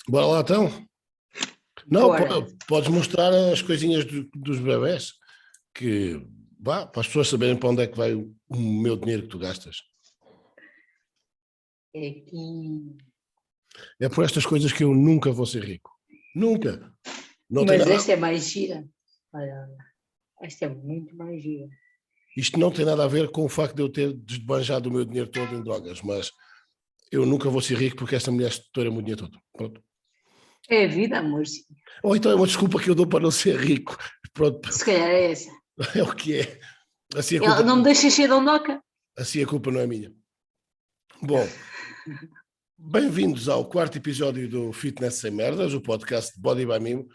Bora lá então. Não, Bora. podes mostrar as coisinhas dos bebés, que vá, para as pessoas saberem para onde é que vai o meu dinheiro que tu gastas. É aqui. É por estas coisas que eu nunca vou ser rico. Nunca. Não tem Mas nada, esta é mais gira. Olha, esta é muito mais gira. isto não tem nada a ver com o facto de eu ter desbanjado o meu dinheiro todo em drogas, mas eu nunca vou ser rico porque esta mulher estoura o meu dinheiro todo. Pronto. É a vida, amorzinho. Ou então é uma desculpa que eu dou para não ser rico. Pronto, Se calhar é essa. é o que é. Assim a Ela culpa, não me deixa cheia de ondoca. assim a culpa não é minha. Bom, bem-vindos ao quarto episódio do Fitness Sem Merdas, o podcast de Body by Mimo.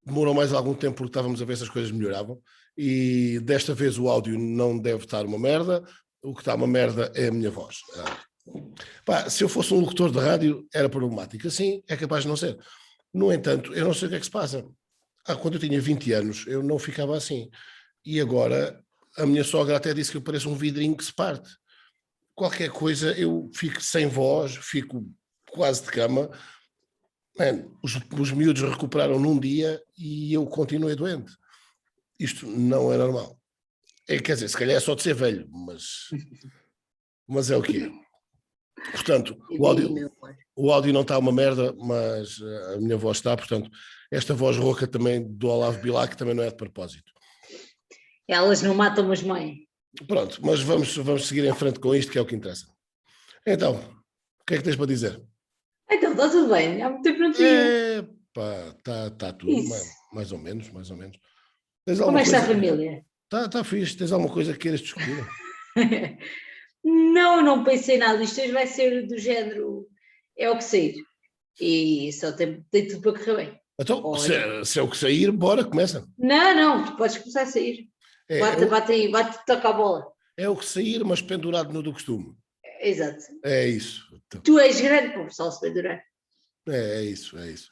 Demorou mais algum tempo porque estávamos a ver se as coisas melhoravam e desta vez o áudio não deve estar uma merda, o que está uma merda é a minha voz. Se eu fosse um locutor de rádio era problemático, assim é capaz de não ser. No entanto, eu não sei o que é que se passa. Quando eu tinha 20 anos eu não ficava assim e agora a minha sogra até disse que eu pareço um vidrinho que se parte. Qualquer coisa eu fico sem voz, fico quase de cama. Man, os miúdos recuperaram num dia e eu continuei doente. Isto não é normal. Quer dizer, se calhar é só de ser velho, mas é o que é. Portanto, E daí, meu amor? o áudio não está uma merda, mas a minha voz está. Portanto, esta voz rouca também do Olavo Bilac também não é de propósito. Elas não matam as mães. Pronto, mas vamos seguir em frente com isto, que é o que interessa. Então, o que é que tens para dizer? Então, está tudo bem. Há muito tempo não te via. Está tudo, Isso. mais ou menos, mais ou menos. Tens Como alguma é que está coisa? a família? Está fixe. Tens alguma coisa que queiras discutir? Não, não pensei nada. Isto hoje vai ser do género. É o que sair. E só tem tudo para correr bem. Então, Olha. se é o que sair, bora, começa. Não, tu podes começar a sair. É, Bate, bate aí, bate, toca a bola. é o que sair, mas pendurado no do costume. Exato. É isso. Então, Tu és grande para o pessoal se pendurar. é isso, é isso.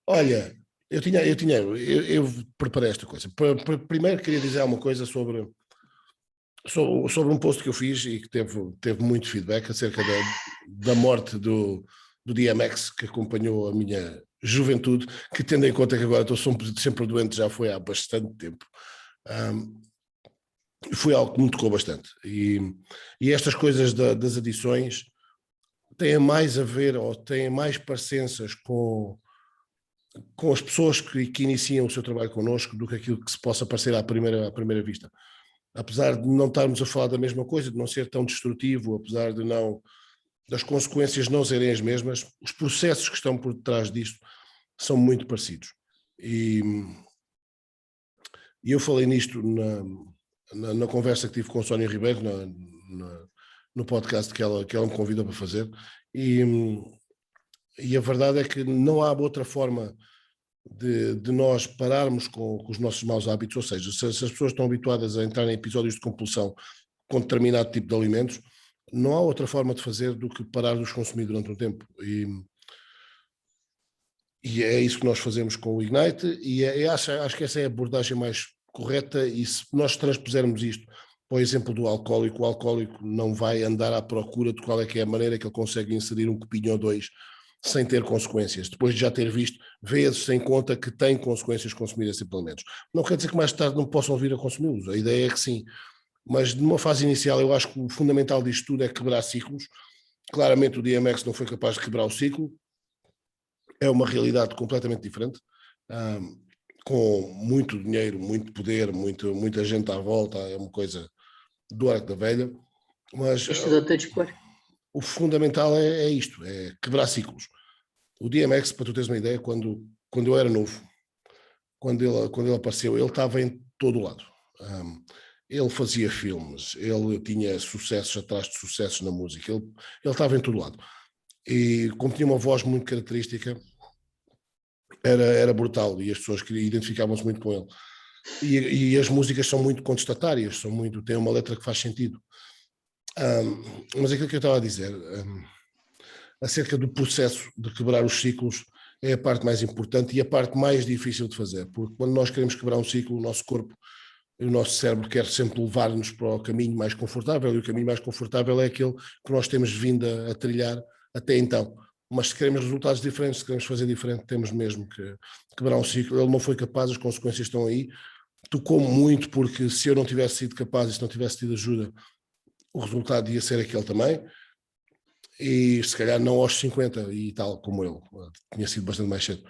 Olha, eu preparei esta coisa. Primeiro queria dizer uma coisa sobre um post que eu fiz e que teve muito feedback acerca da morte do DMX, que acompanhou a minha juventude, que tendo em conta que agora estou sempre doente, já foi há bastante tempo. Foi algo que me tocou bastante. E estas coisas das adições têm mais a ver ou têm mais parecenças com as pessoas que iniciam o seu trabalho connosco do que aquilo que se possa parecer à primeira vista. Apesar de não estarmos a falar da mesma coisa, de não ser tão destrutivo, apesar das consequências não serem as mesmas, os processos que estão por detrás disto são muito parecidos. E eu falei nisto na conversa que tive com a Sónia Ribeiro, no podcast que ela me convidou para fazer, e a verdade é que não há outra forma de nós pararmos com os nossos maus hábitos, ou seja, se as pessoas estão habituadas a entrar em episódios de compulsão com determinado tipo de alimentos, não há outra forma de fazer do que parar de os consumir durante um tempo. E é isso que nós fazemos com o Ignite, e acho que essa é a abordagem mais correta, e se nós transpusermos isto para o exemplo do alcoólico, o alcoólico não vai andar à procura de qual é que é a maneira que ele consegue inserir um copinho ou dois sem ter consequências, depois de já ter visto vezes sem conta que tem consequências consumir esses suplementos. Não quer dizer que mais tarde não possam vir a consumi-los, a ideia é que sim, mas numa fase inicial eu acho que o fundamental disto tudo é quebrar ciclos. Claramente o DMX não foi capaz de quebrar o ciclo, é uma realidade completamente diferente, com muito dinheiro, muito poder, muita gente à volta, é uma coisa do arco da velha, mas Estudou-te a dispor. o fundamental é isto, é quebrar ciclos. O DMX, para tu teres uma ideia, quando eu era novo, quando ele apareceu, ele estava em todo o lado. Ele fazia filmes, ele tinha sucessos atrás de sucessos na música, ele estava em todo lado. E como tinha uma voz muito característica, era brutal e as pessoas identificavam-se muito com ele. E as músicas são muito contestatárias, têm uma letra que faz sentido. Mas aquilo que eu estava a dizer, acerca do processo de quebrar os ciclos, é a parte mais importante e a parte mais difícil de fazer, porque quando nós queremos quebrar um ciclo, o nosso corpo e o nosso cérebro quer sempre levar-nos para o caminho mais confortável, e o caminho mais confortável é aquele que nós temos vindo a trilhar até então. mas se queremos resultados diferentes, se queremos fazer diferente, temos mesmo que quebrar um ciclo. Ele não foi capaz, as consequências estão aí. Tocou-me muito, porque se eu não tivesse sido capaz e se não tivesse tido ajuda, o resultado ia ser aquele também. E se calhar não aos 50 e tal, como eu, tinha sido bastante mais cedo.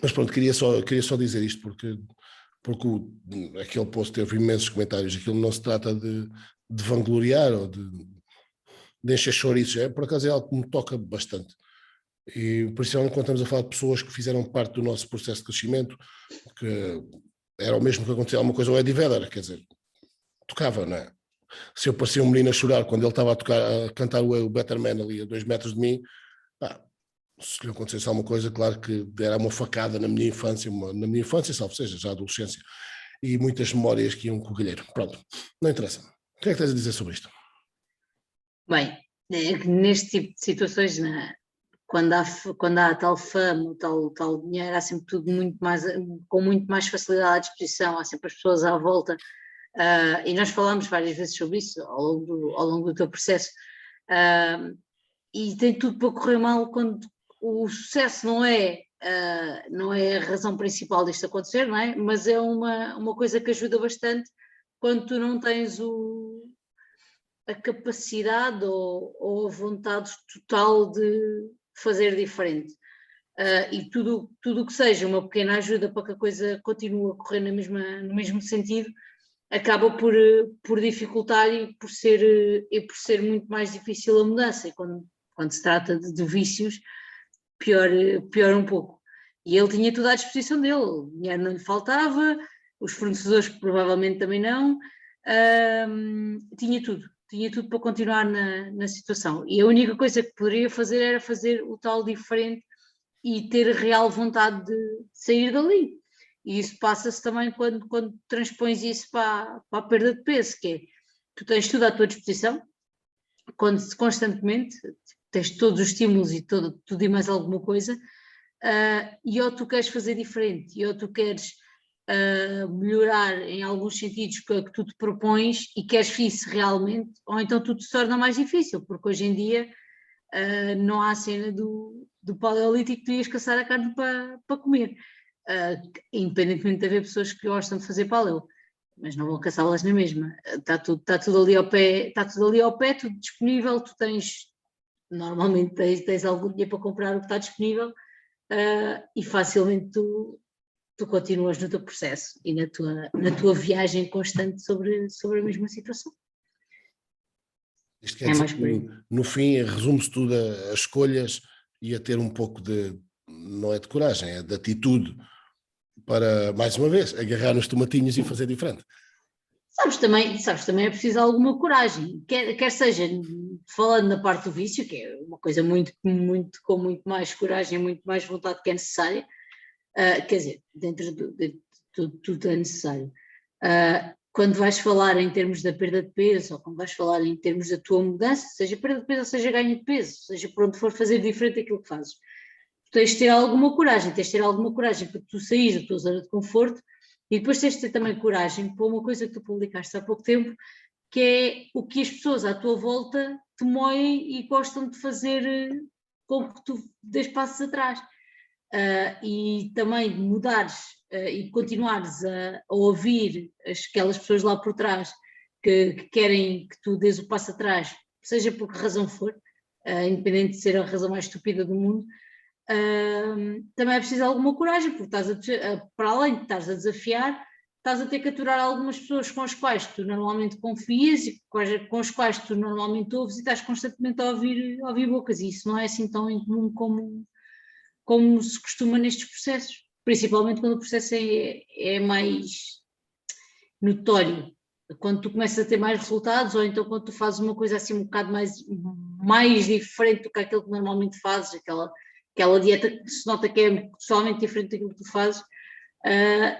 Mas pronto, queria só dizer isto, porque aquele post teve imensos comentários. Aquilo não se trata de vangloriar ou de encher chouriços, por acaso é algo que me toca bastante. E principalmente quando estamos a falar de pessoas que fizeram parte do nosso processo de crescimento, que era o mesmo que acontecia alguma coisa ao Eddie Vedder, quer dizer, tocava, não é? Se eu parecia um menino a chorar quando ele estava a cantar o Better Man ali a 2 metros de mim, se lhe acontecesse alguma coisa, claro que era uma facada na minha infância, salvo seja, já adolescência, e muitas memórias que iam com o galheiro. Pronto, não interessa. O que é que tens a dizer sobre isto? Bem, neste tipo de situações, quando há tal fama, tal dinheiro, há sempre tudo com muito mais facilidade à disposição, há sempre as pessoas à volta, e nós falámos várias vezes sobre isso ao longo do teu processo, e tem tudo para correr mal quando o sucesso não é a razão principal disto acontecer, não é? Mas é uma coisa que ajuda bastante quando tu não tens a capacidade ou a vontade total de fazer diferente. E tudo o que seja uma pequena ajuda para que a coisa continue a correr no mesmo sentido, acaba por dificultar e por ser muito mais difícil a mudança. E quando se trata de vícios, pior um pouco. E ele tinha tudo à disposição dele, o dinheiro não lhe faltava, os fornecedores provavelmente também não, tinha tudo para continuar na situação. E a única coisa que poderia fazer era fazer o tal diferente e ter real vontade de sair dali. E isso passa-se também quando transpões isso para a perda de peso, que é, tu tens tudo à tua disposição, constantemente, tens todos os estímulos e tudo e mais alguma coisa, e ou tu queres fazer diferente, e ou tu queres melhorar em alguns sentidos que tu te propões e queres isso realmente, ou então tudo se torna mais difícil, porque hoje em dia não há a cena do paleolítico que tu ias caçar a carne para comer, independentemente de haver pessoas que gostam de fazer paleo, mas não vão caçá-las na mesma. Está tudo ali ao pé, tudo disponível, tu normalmente tens algum dinheiro para comprar o que está disponível, e facilmente tu continuas no teu processo e na tua viagem constante sobre a mesma situação. Isto quer dizer que, no fim, resume-se tudo a escolhas e a ter um pouco não é de coragem, é de atitude para, mais uma vez, agarrar nos tomatinhos e fazer diferente. Sabes, também é preciso alguma coragem, quer seja falando na parte do vício, que é uma coisa com muito mais coragem, muito mais vontade que é necessária, quer dizer, dentro de tudo é necessário. Quando vais falar em termos da perda de peso, ou quando vais falar em termos da tua mudança, seja perda de peso ou seja ganho de peso, seja por onde for fazer diferente daquilo que fazes, tens de ter alguma coragem, para tu sair da tua zona de conforto, e depois tens de ter também coragem para uma coisa que tu publicaste há pouco tempo, que é o que as pessoas à tua volta te moem e gostam de fazer com que tu dês passos atrás. E também de mudares e continuares a ouvir aquelas pessoas lá por trás que querem que tu dês o passo atrás, seja por que razão for, independente de ser a razão mais estúpida do mundo, também é preciso alguma coragem, porque para além de estares a desafiar, estás a ter que aturar algumas pessoas com as quais tu normalmente confias e com as quais tu normalmente ouves e estás constantemente a ouvir bocas, e isso não é assim tão incomum como se costuma nestes processos, principalmente quando o processo é mais notório, quando tu começas a ter mais resultados, ou então quando tu fazes uma coisa assim um bocado mais diferente do que aquilo que normalmente fazes, aquela dieta que se nota que é totalmente diferente daquilo que tu fazes,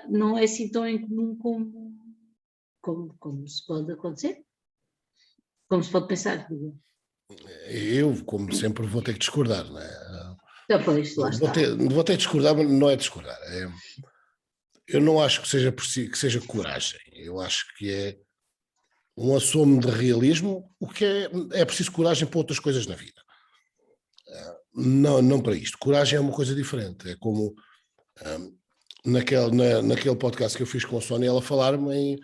não é assim tão incomum como se pode acontecer, como se pode pensar. Eu, como sempre, vou ter que discordar, não é? Pois, lá está. Vou ter que discordar, mas não é discordar. Eu não acho que seja coragem. Eu acho que é um assomo de realismo, o que é preciso coragem para outras coisas na vida. não para isto. Coragem é uma coisa diferente. É como naquele podcast que eu fiz com a Sónia, ela falar-me em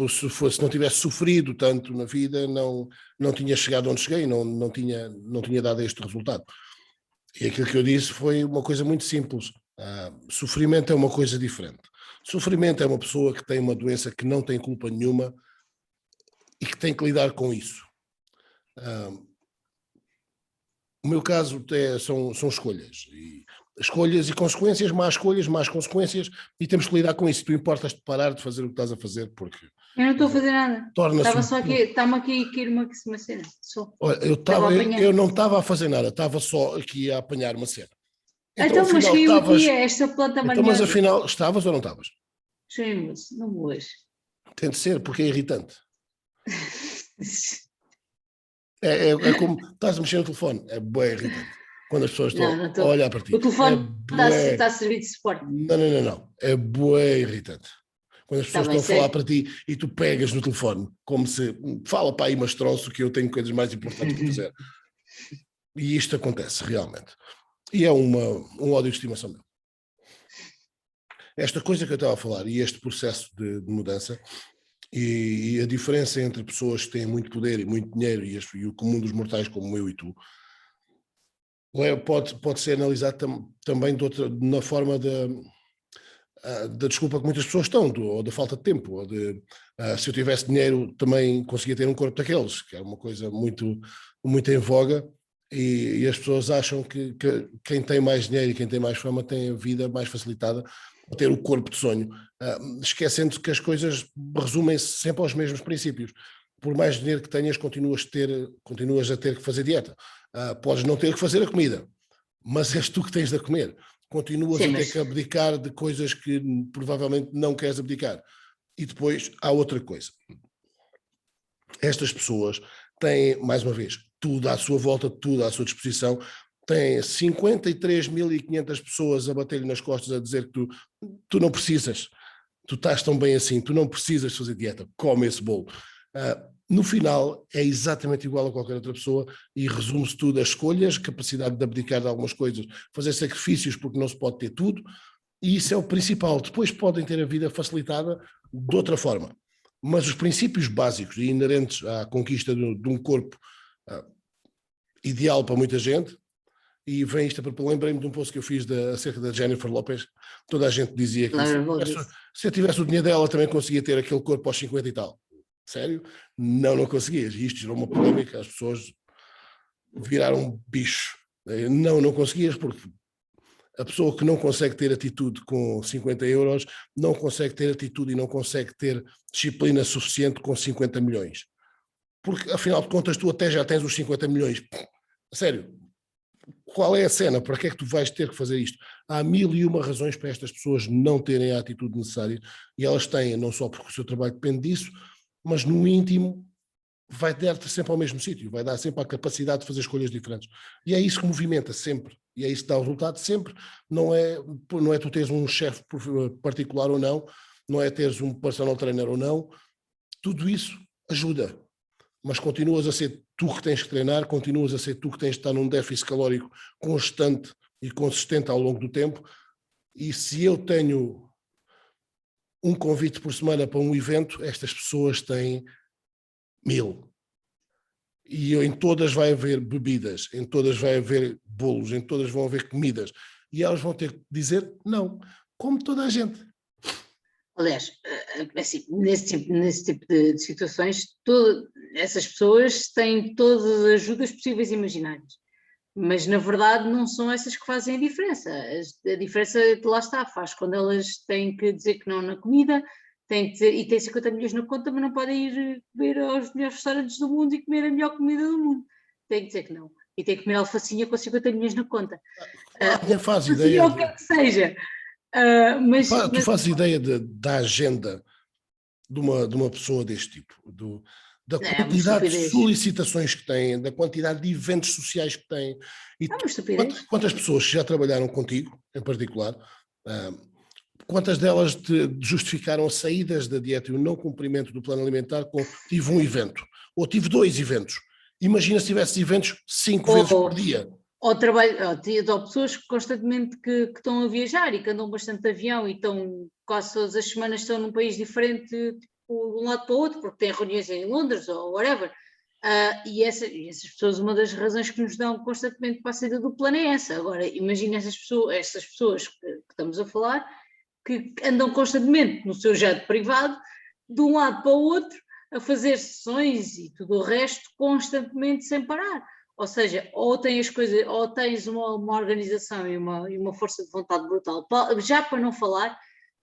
se não tivesse sofrido tanto na vida, não tinha chegado onde cheguei, não tinha dado este resultado. E aquilo que eu disse foi uma coisa muito simples. Sofrimento é uma coisa diferente. Sofrimento é uma pessoa que tem uma doença que não tem culpa nenhuma e que tem que lidar com isso. O meu caso são escolhas. Escolhas e consequências, más consequências, e temos que lidar com isso. Tu importas de parar de fazer o que estás a fazer, porque... Eu não estou a fazer nada. Torna-se Estava só aqui, está-me aqui a cair uma cena. Olha, eu não estava a fazer nada, estava só aqui a apanhar uma cena. Então mas caiu aqui esta planta manhosa. Mas afinal, estavas ou não estavas? Cheio-me-se, não me hoje. Tem de ser, porque é irritante. É como estás a mexer no telefone, é bem irritante. Quando as pessoas estão a olhar para ti. O telefone está a servir de suporte. Não. É bem irritante. Quando as pessoas estão a falar para ti e tu pegas no telefone, como se fala para aí, mas troço, que eu tenho coisas mais importantes para fazer. E isto acontece realmente. E é um ódio de estimação meu. Esta coisa que eu estava a falar e este processo de mudança e a diferença entre pessoas que têm muito poder e muito dinheiro e o comum dos mortais como eu e tu, pode ser analisado também na forma da desculpa que muitas pessoas estão, ou da falta de tempo, ou se eu tivesse dinheiro também conseguia ter um corpo daqueles, que é uma coisa muito, muito em voga, e as pessoas acham que quem tem mais dinheiro e quem tem mais fama tem a vida mais facilitada, a ter o corpo de sonho, esquecendo que as coisas resumem-se sempre aos mesmos princípios. Por mais dinheiro que tenhas, continuas a ter que fazer dieta. Podes não ter que fazer a comida, mas és tu que tens de comer. Continuas a ter que abdicar de coisas que provavelmente não queres abdicar. E depois há outra coisa. Estas pessoas têm, mais uma vez, tudo à sua volta, tudo à sua disposição. Têm 53.500 pessoas a bater-lhe nas costas a dizer que tu não precisas, tu estás tão bem assim, tu não precisas fazer dieta, come esse bolo. No final é exatamente igual a qualquer outra pessoa e resume-se tudo a escolhas, capacidade de abdicar de algumas coisas, fazer sacrifícios porque não se pode ter tudo, e isso é o principal. Depois podem ter a vida facilitada de outra forma, mas os princípios básicos e inerentes à conquista de um corpo ideal para muita gente, e vem isto, lembrei-me de um post que eu fiz acerca da Jennifer Lopez, toda a gente dizia que se eu tivesse o dinheiro dela também conseguia ter aquele corpo aos 50 e tal. Sério? Não conseguias. E isto gerou uma polémica, as pessoas viraram bicho. Não conseguias, porque a pessoa que não consegue ter atitude com 50 euros não consegue ter atitude e não consegue ter disciplina suficiente com 50 milhões. Porque, afinal de contas, tu até já tens os 50 milhões. Sério, qual é a cena? Para que é que tu vais ter que fazer isto? Há 1001 razões para estas pessoas não terem a atitude necessária, e elas têm, não só porque o seu trabalho depende disso, mas no íntimo vai dar-te sempre ao mesmo sítio, vai dar sempre a capacidade de fazer escolhas diferentes. E é isso que movimenta sempre, e é isso que dá o resultado sempre. Não é tu teres um chefe particular ou não é teres um personal trainer ou não, tudo isso ajuda, mas continuas a ser tu que tens que treinar, continuas a ser tu que tens de estar num déficit calórico constante e consistente ao longo do tempo. E se eu tenho um convite por semana para um evento, estas pessoas têm 1000. E em todas vai haver bebidas, em todas vai haver bolos, em todas vão haver comidas. E elas vão ter que dizer não, como toda a gente. Aliás, assim, nesse tipo de situações, essas pessoas têm todas as ajudas possíveis e imaginárias. Mas, na verdade, não são essas que fazem a diferença. A diferença, lá está, faz quando elas têm que dizer que não na comida, têm que têm 50 milhões na conta, mas não podem ir comer aos melhores restaurantes do mundo e comer a melhor comida do mundo. Têm que dizer que não. E têm que comer alfacinha com 50 milhões na conta. Não faz ideia. O que é que seja. Tu fazes ideia da agenda de uma pessoa deste tipo? Da quantidade de solicitações que têm, da quantidade de eventos sociais que têm. E quantas pessoas já trabalharam contigo, em particular, quantas delas te justificaram as saídas da dieta e o não cumprimento do plano alimentar com tive um evento, ou tive 2 eventos. Imagina se tivesse eventos 5 vezes por dia. Ou trabalho, ou pessoas que constantemente que estão a viajar e que andam bastante de avião e estão quase todas as semanas estão num país diferente, tipo, de um lado para o outro, porque têm reuniões em Londres ou whatever. E essas pessoas, uma das razões que nos dão constantemente para a saída do plano é essa. Agora, imagina essas pessoas que estamos a falar, que andam constantemente no seu jet privado, de um lado para o outro, a fazer sessões e tudo o resto, constantemente sem parar. Ou seja, ou tens uma organização e uma força de vontade brutal, já para não falar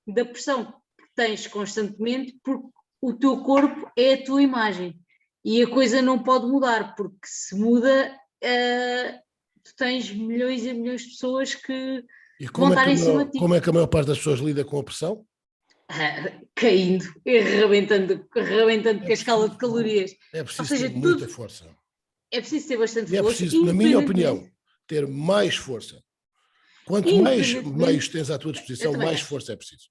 da pressão que tens constantemente, porque o teu corpo é a tua imagem. E a coisa não pode mudar, porque se muda, tu tens milhões e milhões de pessoas que vão estar em cima de ti. Como é que a maior parte das pessoas lida com a pressão? Caindo e rebentando com a escala de calorias. É preciso ter muita força. É preciso ter bastante força. É preciso, na minha opinião, ter mais força. Quanto mais meios tens à tua disposição, mais força é preciso.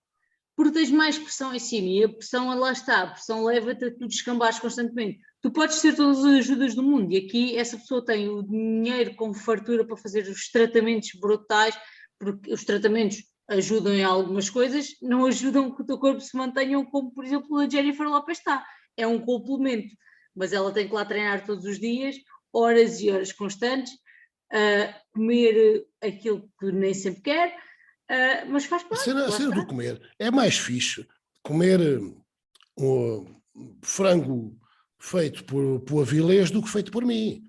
Porque tens mais pressão em cima e a pressão, lá está, a pressão leva-te a tu descambares constantemente. Tu podes ter todas as ajudas do mundo e aqui essa pessoa tem o dinheiro com fartura para fazer os tratamentos brutais, porque os tratamentos ajudam em algumas coisas, não ajudam que o teu corpo se mantenha como, por exemplo, a Jennifer Lopez está. É um complemento, mas ela tem que lá treinar todos os dias, horas e horas constantes, comer aquilo que nem sempre quer, mas faz parte. A cena do comer é mais fixe comer frango feito por Avilés do que feito por mim.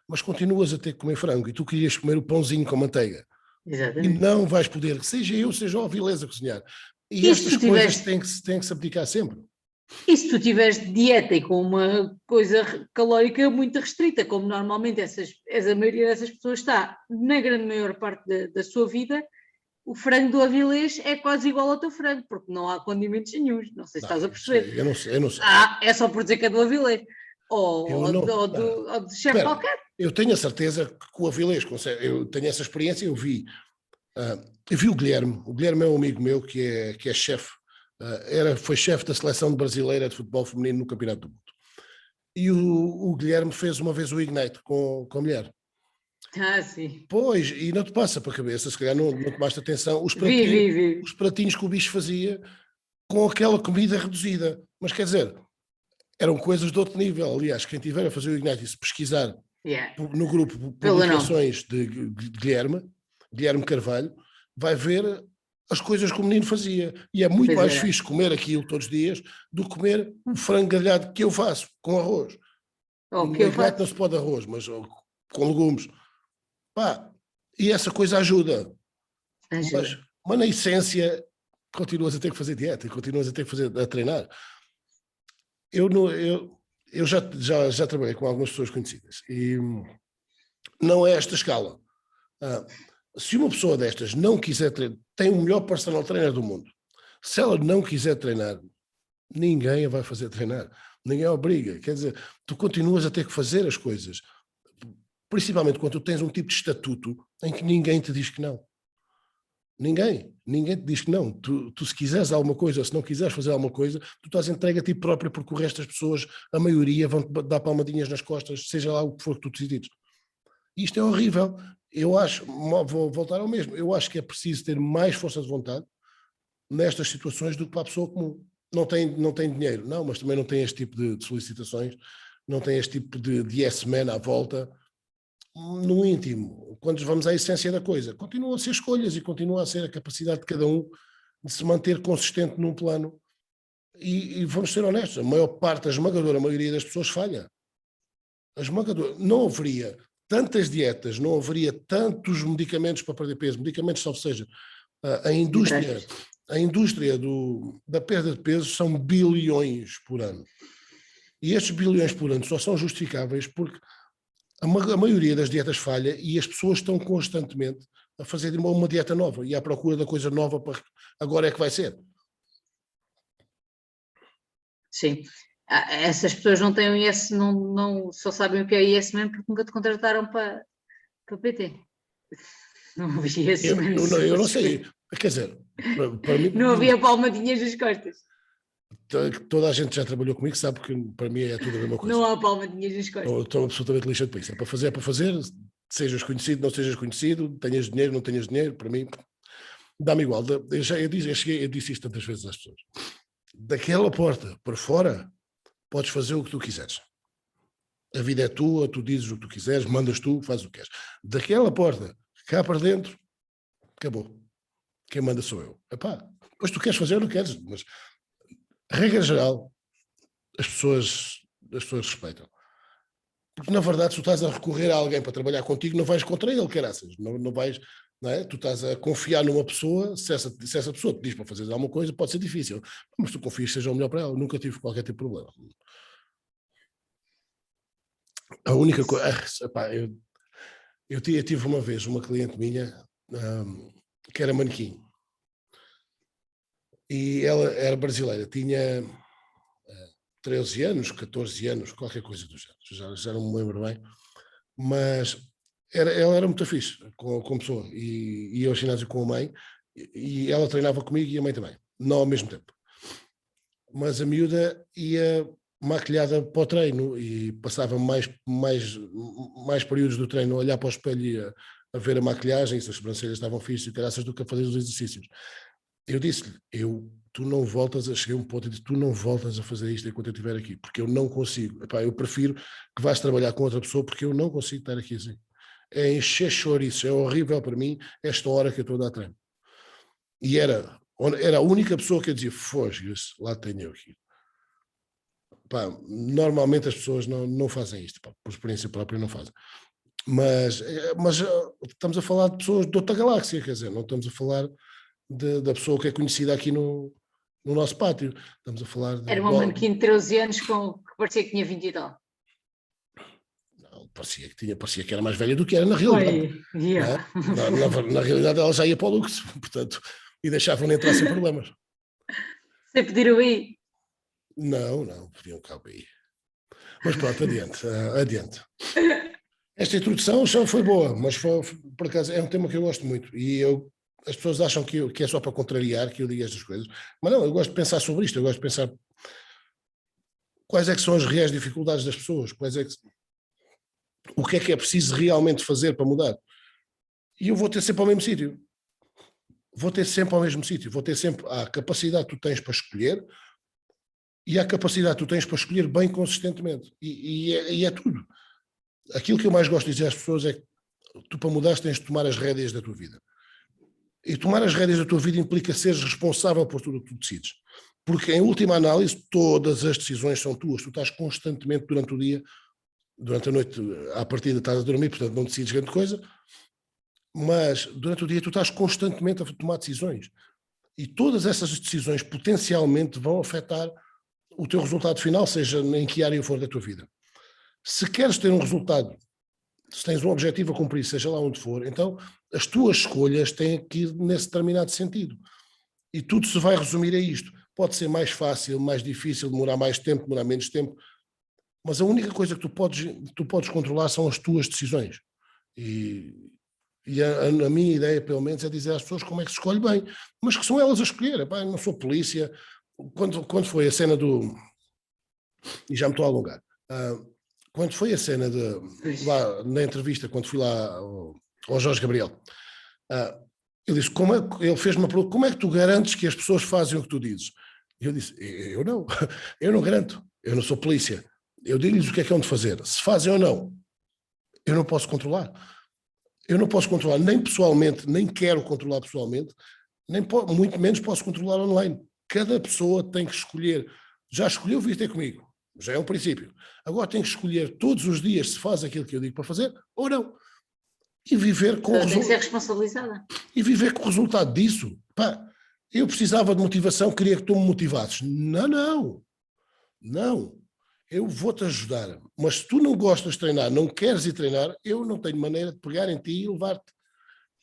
Mas continuas a ter que comer frango e tu querias comer o pãozinho com manteiga. Exatamente. E não vais poder, seja eu, seja o Avilés a cozinhar. E estas coisas têm que se abdicar sempre. E se tu tiveres dieta e com uma coisa calórica muito restrita, como normalmente a maioria dessas pessoas está, na grande maior parte da sua vida, o frango do Avilés é quase igual ao teu frango, porque não há condimentos nenhus. Não sei se estás a perceber. Eu não sei. É só por dizer que é do Avilés. Ou do chefe qualquer. Eu tenho a certeza que o Avilés consegue. Eu tenho essa experiência, eu vi o Guilherme. O Guilherme é um amigo meu que é chefe. Foi chefe da seleção brasileira de futebol feminino no Campeonato do Mundo. E o Guilherme fez uma vez o Ignite com a mulher. Sim. Pois, e não te passa para a cabeça, se calhar não tomaste atenção, os pratinhos que o bicho fazia com aquela comida reduzida. Mas quer dizer, eram coisas de outro nível. Aliás, quem tiver a fazer o Ignite e se pesquisar no grupo publicações de Guilherme Carvalho, vai ver as coisas que o menino fazia. E é muito mais fixe comer aquilo todos os dias do que comer o frango grelhado que eu faço com arroz. No Ignite não se pode arroz, mas com legumes. E essa coisa ajuda. Mas na essência continuas a ter que fazer dieta, continuas a ter que a treinar. Eu já trabalhei com algumas pessoas conhecidas e não é esta escala. Se uma pessoa destas não quiser treinar, tem o melhor personal trainer do mundo. Se ela não quiser treinar, ninguém a vai fazer treinar. Ninguém a obriga. Quer dizer, tu continuas a ter que fazer as coisas. Principalmente quando tu tens um tipo de estatuto em que ninguém te diz que não. Ninguém te diz que não. Tu se quiseres alguma coisa ou se não quiseres fazer alguma coisa, tu estás entregue a ti próprio, porque o resto das pessoas, a maioria, vão-te dar palmadinhas nas costas, seja lá o que for que tu decides. Isto é horrível. Eu acho, vou voltar ao mesmo, eu acho que é preciso ter mais força de vontade nestas situações do que para a pessoa comum. Não tem dinheiro, não, mas também não tem este tipo de solicitações, não tem este tipo de yes man à volta. No íntimo, quando vamos à essência da coisa, continuam a ser escolhas e continua a ser a capacidade de cada um de se manter consistente num plano. E vamos ser honestos, a esmagadora maioria das pessoas falha. Não haveria tantas dietas, não haveria tantos medicamentos para perder peso, medicamentos, salvo seja, a indústria da perda de peso são bilhões por ano. E estes bilhões por ano só são justificáveis porque a maioria das dietas falha e as pessoas estão constantemente a fazer uma dieta nova e à procura da coisa nova para agora é que vai ser. Sim. Essas pessoas não têm o IS, não só sabem o que é IS mesmo porque nunca te contrataram para PT. Não havia IS mesmo. Eu não sei. Quer dizer, para mim, não havia palmadinhas nas costas. Toda a gente já trabalhou comigo, sabe que para mim é tudo a mesma coisa. Não há palmadinhas nas costas. Eu estou absolutamente lixado para isso. É para fazer, sejas conhecido, não sejas conhecido, tenhas dinheiro, não tenhas dinheiro, para mim, dá-me igual. Eu disse isto tantas vezes às pessoas. Daquela porta para fora, podes fazer o que tu quiseres. A vida é tua, tu dizes o que tu quiseres, mandas tu, fazes o que queres. Daquela porta, cá para dentro, acabou. Quem manda sou eu. Epá, depois tu queres fazer ou não queres, mas regra geral, as pessoas respeitam. Porque na verdade, se tu estás a recorrer a alguém para trabalhar contigo, não vais contra ele, caraças. Não vais, não é? Tu estás a confiar numa pessoa, se essa pessoa te diz para fazer alguma coisa, pode ser difícil. Mas tu confias que seja o melhor para ela. Eu nunca tive qualquer tipo de problema. A única coisa. Eu tive uma vez uma cliente minha que era manequim. E ela era brasileira, tinha 13 anos, 14 anos, qualquer coisa do género, já não me lembro bem, mas ela era muito fixe com pessoa, e ia ao ginásio com a mãe, e ela treinava comigo e a mãe também, não ao mesmo tempo. Mas a miúda ia maquilhada para o treino e passava mais períodos do treino a olhar para o espelho e a ver a maquilhagem, se as sobrancelhas estavam fixas e graças do que a fazer os exercícios. Eu disse-lhe, tu não voltas cheguei a um ponto e disse, tu não voltas a fazer isto enquanto eu estiver aqui, porque eu não consigo. Epá, eu prefiro que vais trabalhar com outra pessoa, porque eu não consigo estar aqui assim. É encher chouriço, é horrível para mim esta hora que eu estou a dar treino. E era a única pessoa que eu dizia, foge-se, lá tenho eu aqui. Pá, normalmente as pessoas não fazem isto, pá, por experiência própria não fazem. Mas estamos a falar de pessoas de outra galáxia, quer dizer, não estamos a falar da pessoa que é conhecida aqui no nosso pátio. Estamos a falar de... Era uma manequim de 13 anos que parecia que tinha 20 e tal. Não, parecia que era mais velha do que era na realidade. Yeah. Na realidade ela já ia para o Lux, portanto, e deixavam-lhe entrar sem problemas. Sem pedir o I? Não, pediam cá o I. Mas pronto, adiante. Esta introdução já foi boa, mas por acaso é um tema que eu gosto muito, e as pessoas acham que é só para contrariar que eu digo estas coisas, mas não, eu gosto de pensar sobre isto, eu gosto de pensar quais é que são as reais dificuldades das pessoas, o que é preciso realmente fazer para mudar. E eu vou ter sempre ao mesmo sítio. Vou ter sempre a capacidade que tu tens para escolher e a capacidade que tu tens para escolher bem consistentemente. E é tudo. Aquilo que eu mais gosto de dizer às pessoas é que tu, para mudar, tens de tomar as rédeas da tua vida. E tomar as rédeas da tua vida implica seres responsável por tudo o que tu decides. Porque, em última análise, todas as decisões são tuas. Tu estás constantemente durante o dia, durante a noite, à partida estás a dormir, portanto não decides grande coisa, mas durante o dia tu estás constantemente a tomar decisões. E todas essas decisões potencialmente vão afetar o teu resultado final, seja em que área for da tua vida. Se queres ter um resultado, se tens um objetivo a cumprir, seja lá onde for, então as tuas escolhas têm que ir nesse determinado sentido. E tudo se vai resumir a isto. Pode ser mais fácil, mais difícil, demorar mais tempo, demorar menos tempo, mas a única coisa que tu podes controlar são as tuas decisões. E a minha ideia, pelo menos, é dizer às pessoas como é que se escolhe bem, mas que são elas a escolher. Epá, eu não sou polícia. Quando foi a cena do... E já me estou a alongar. Quando foi a cena lá na entrevista, quando fui lá ao Jorge Gabriel, ele disse, ele fez-me uma pergunta, como é que tu garantes que as pessoas fazem o que tu dizes? E eu disse, eu não garanto, eu não sou polícia, eu digo-lhes o que é onde fazer, se fazem ou não, eu não posso controlar. Eu não posso controlar nem pessoalmente, nem quero controlar pessoalmente, muito menos posso controlar online. Cada pessoa tem que escolher, já escolheu vir ter comigo, já é um princípio. Agora tem que escolher todos os dias se faz aquilo que eu digo para fazer ou não. E viver com tem que ser responsabilizada. E viver com o resultado disso. Pá, eu precisava de motivação, queria que tu me motivasses. Não. Eu vou-te ajudar. Mas se tu não gostas de treinar, não queres ir treinar, eu não tenho maneira de pegar em ti e levar-te.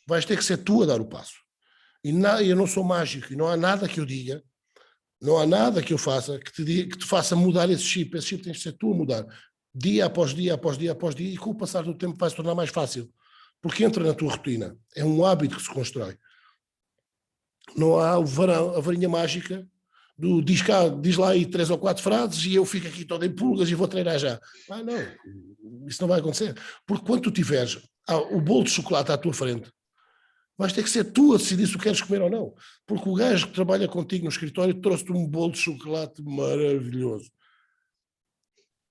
Vais ter que ser tu a dar o passo. E eu não sou mágico, e não há nada que eu diga, não há nada que eu faça que te faça mudar esse chip. Esse chip tens de ser tu a mudar. Dia após dia, após dia, após dia, e com o passar do tempo vai se tornar mais fácil. Porque entra na tua rotina. É um hábito que se constrói. Não há a varinha mágica do diz lá aí 3 ou 4 frases e eu fico aqui todo em pulgas e vou treinar já. Não, isso não vai acontecer. Porque quando tu tiveres o bolo de chocolate à tua frente, vais ter que ser tu a decidir se o queres comer ou não. Porque o gajo que trabalha contigo no escritório trouxe-te um bolo de chocolate maravilhoso.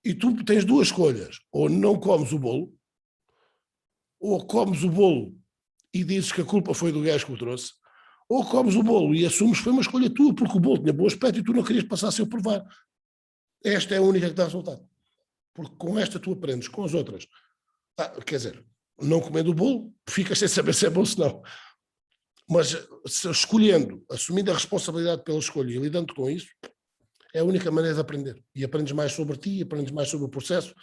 E tu tens duas escolhas. Ou não comes o bolo, ou comes o bolo e dizes que a culpa foi do gajo que o trouxe, ou comes o bolo e assumes que foi uma escolha tua, porque o bolo tinha bom aspecto e tu não querias passar sem o provar. Esta é a única que dá resultado. Porque com esta tu aprendes, com as outras. Quer dizer, não comendo o bolo, ficas sem saber se é bom ou se não. Mas escolhendo, assumindo a responsabilidade pela escolha e lidando com isso, é a única maneira de aprender. E aprendes mais sobre ti, aprendes mais sobre o processo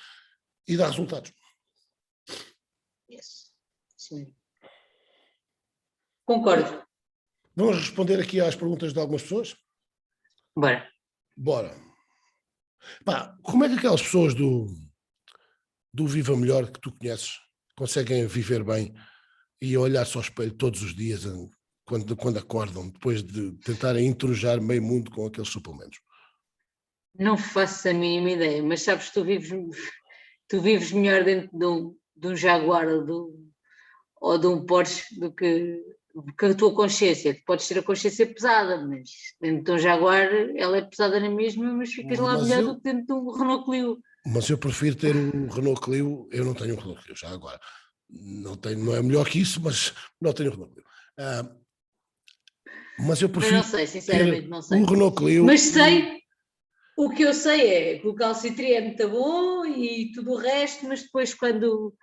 e dá resultados. Yes. Sim. Concordo. Vamos responder aqui às perguntas de algumas pessoas? Bora. Como é que aquelas pessoas do Viva Melhor que tu conheces conseguem viver bem e olhar-se ao espelho todos os dias quando acordam, depois de tentarem intrujar meio mundo com aqueles suplementos? Não faço a mínima ideia, mas sabes, tu vives melhor dentro de um Jaguar ou de um Porsche do que a tua consciência. Tu podes ter a consciência pesada, mas dentro de um Jaguar ela é pesada na mesma, mas ficas lá melhor do que dentro de um Renault Clio. Mas eu prefiro ter o Renault Clio. Eu não tenho um Renault Clio já agora. Não é melhor que isso, mas não tenho um Renault Clio. Mas eu prefiro. Mas não sei, sinceramente, não sei. O Renault Clio. Mas sei, o que eu sei é que o calcitri é muito bom e tudo o resto, mas depois quando